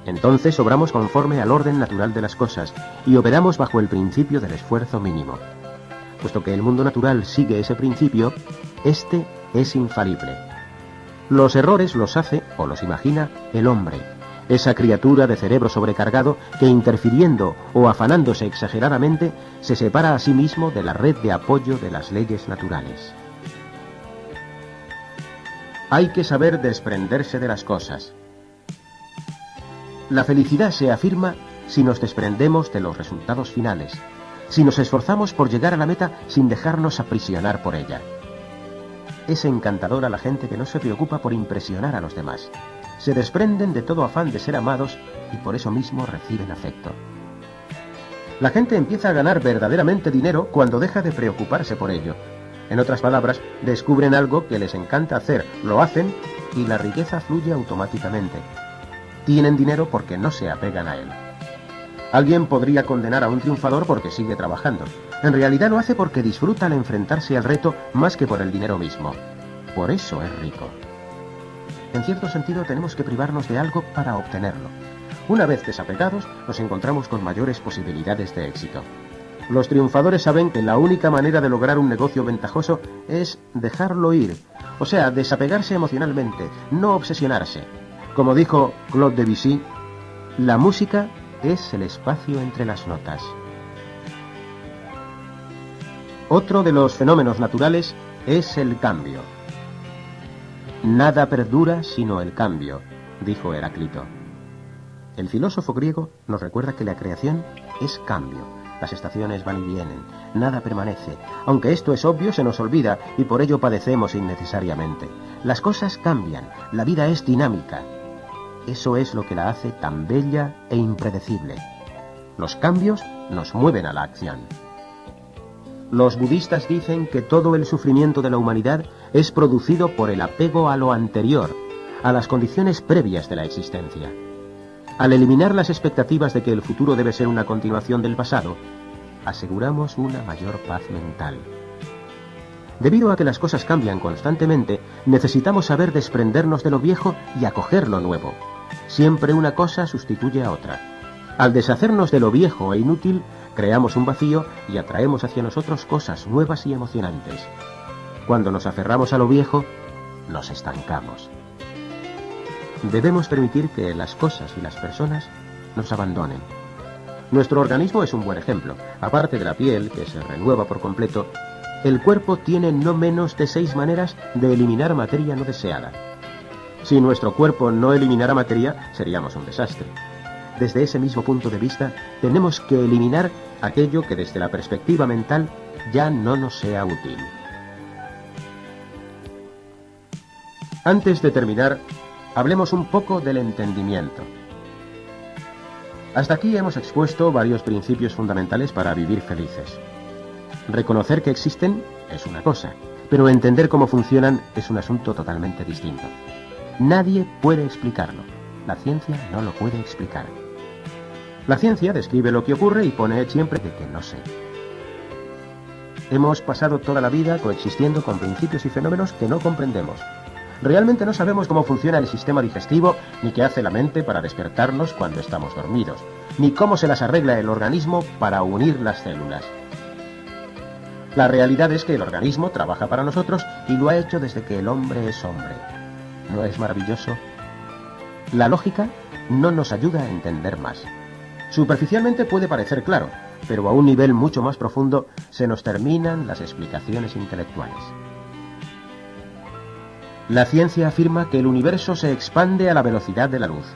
Entonces obramos conforme al orden natural de las cosas y operamos bajo el principio del esfuerzo mínimo. Puesto que el mundo natural sigue ese principio, este es infalible. Los errores los hace o los imagina el hombre, esa criatura de cerebro sobrecargado que, interfiriendo o afanándose exageradamente, se separa a sí mismo de la red de apoyo de las leyes naturales. Hay que saber desprenderse de las cosas. La felicidad se afirma si nos desprendemos de los resultados finales, si nos esforzamos por llegar a la meta sin dejarnos aprisionar por ella. Es encantadora la gente que no se preocupa por impresionar a los demás. Se desprenden de todo afán de ser amados y por eso mismo reciben afecto. La gente empieza a ganar verdaderamente dinero cuando deja de preocuparse por ello. En otras palabras, descubren algo que les encanta hacer, lo hacen y la riqueza fluye automáticamente. Tienen dinero porque no se apegan a él. Alguien podría condenar a un triunfador porque sigue trabajando. En realidad lo hace porque disfruta al enfrentarse al reto más que por el dinero mismo. Por eso es rico. En cierto sentido tenemos que privarnos de algo para obtenerlo. Una vez desapegados, nos encontramos con mayores posibilidades de éxito. Los triunfadores saben que la única manera de lograr un negocio ventajoso es dejarlo ir, o sea, desapegarse emocionalmente, no obsesionarse. Como dijo Claude Debussy, la música es el espacio entre las notas. Otro de los fenómenos naturales es el cambio. Nada perdura sino el cambio, dijo Heráclito. El filósofo griego nos recuerda que la creación es cambio. Las estaciones van y vienen, nada permanece. Aunque esto es obvio, se nos olvida y por ello padecemos innecesariamente. Las cosas cambian, la vida es dinámica. Eso es lo que la hace tan bella e impredecible. Los cambios nos mueven a la acción. Los budistas dicen que todo el sufrimiento de la humanidad es producido por el apego a lo anterior, a las condiciones previas de la existencia. Al eliminar las expectativas de que el futuro debe ser una continuación del pasado, aseguramos una mayor paz mental. Debido a que las cosas cambian constantemente, necesitamos saber desprendernos de lo viejo y acoger lo nuevo. Siempre una cosa sustituye a otra. Al deshacernos de lo viejo e inútil, creamos un vacío y atraemos hacia nosotros cosas nuevas y emocionantes. Cuando nos aferramos a lo viejo, nos estancamos. Debemos permitir que las cosas y las personas nos abandonen. Nuestro organismo es un buen ejemplo. Aparte de la piel, que se renueva por completo, el cuerpo tiene no menos de 6 maneras de eliminar materia no deseada. Si nuestro cuerpo no eliminara materia, seríamos un desastre. Desde ese mismo punto de vista, tenemos que eliminar aquello que desde la perspectiva mental ya no nos sea útil. Antes de terminar, hablemos un poco del entendimiento. Hasta aquí hemos expuesto varios principios fundamentales para vivir felices. Reconocer que existen es una cosa, pero entender cómo funcionan es un asunto totalmente distinto. Nadie puede explicarlo. La ciencia no lo puede explicar. La ciencia describe lo que ocurre y pone siempre de que no sé. Hemos pasado toda la vida coexistiendo con principios y fenómenos que no comprendemos. Realmente no sabemos cómo funciona el sistema digestivo, ni qué hace la mente para despertarnos cuando estamos dormidos, ni cómo se las arregla el organismo para unir las células. La realidad es que el organismo trabaja para nosotros y lo ha hecho desde que el hombre es hombre. ¿No es maravilloso? La lógica no nos ayuda a entender más. Superficialmente puede parecer claro, pero a un nivel mucho más profundo se nos terminan las explicaciones intelectuales. La ciencia afirma que el universo se expande a la velocidad de la luz.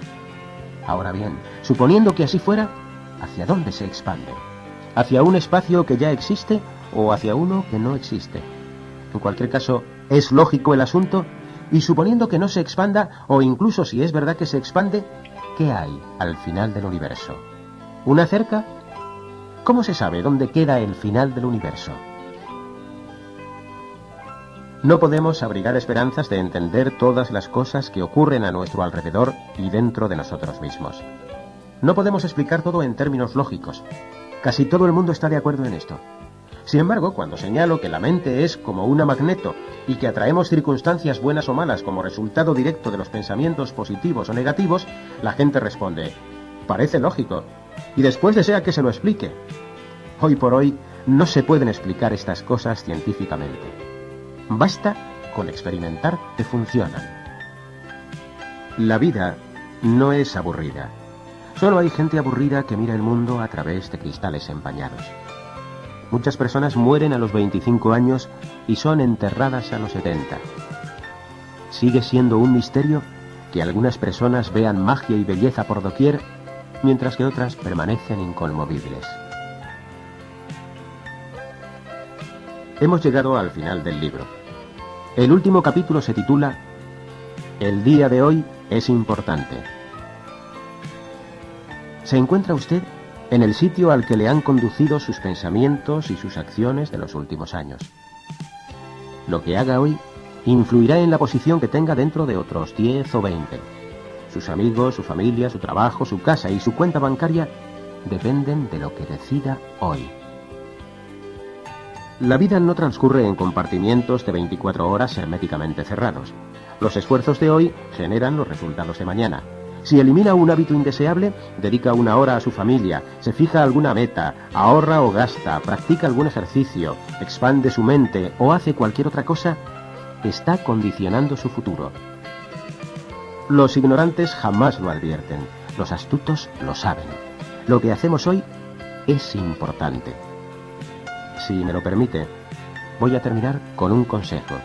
Ahora bien, suponiendo que así fuera, ¿hacia dónde se expande? ¿Hacia un espacio que ya existe o hacia uno que no existe? En cualquier caso, es lógico el asunto, y suponiendo que no se expanda, o incluso si es verdad que se expande, ¿qué hay al final del universo? ¿Una cerca? ¿Cómo se sabe dónde queda el final del universo? No podemos abrigar esperanzas de entender todas las cosas que ocurren a nuestro alrededor y dentro de nosotros mismos. No podemos explicar todo en términos lógicos. Casi todo el mundo está de acuerdo en esto. Sin embargo, cuando señalo que la mente es como una magneto y que atraemos circunstancias buenas o malas como resultado directo de los pensamientos positivos o negativos, la gente responde: parece lógico, y después desea que se lo explique. Hoy por hoy no se pueden explicar estas cosas científicamente. Basta con experimentar que funcionan. La vida no es aburrida. Solo hay gente aburrida que mira el mundo a través de cristales empañados. Muchas personas mueren a los 25 años y son enterradas a los 70. Sigue siendo un misterio que algunas personas vean magia y belleza por doquier, mientras que otras permanecen inconmovibles. Hemos llegado al final del libro. El último capítulo se titula El día de hoy es importante. ¿Se encuentra usted en el sitio al que le han conducido sus pensamientos y sus acciones de los últimos años? Lo que haga hoy influirá en la posición que tenga dentro de otros 10 o 20. Sus amigos, su familia, su trabajo, su casa y su cuenta bancaria dependen de lo que decida hoy. La vida no transcurre en compartimientos de 24 horas herméticamente cerrados. Los esfuerzos de hoy generan los resultados de mañana. Si elimina un hábito indeseable, dedica una hora a su familia, se fija alguna meta, ahorra o gasta, practica algún ejercicio, expande su mente o hace cualquier otra cosa, está condicionando su futuro. Los ignorantes jamás lo advierten, los astutos lo saben. Lo que hacemos hoy es importante. Si me lo permite, voy a terminar con un consejo.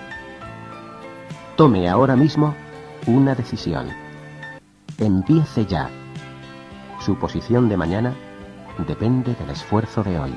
Tome ahora mismo una decisión. Empiece ya. Su posición de mañana depende del esfuerzo de hoy.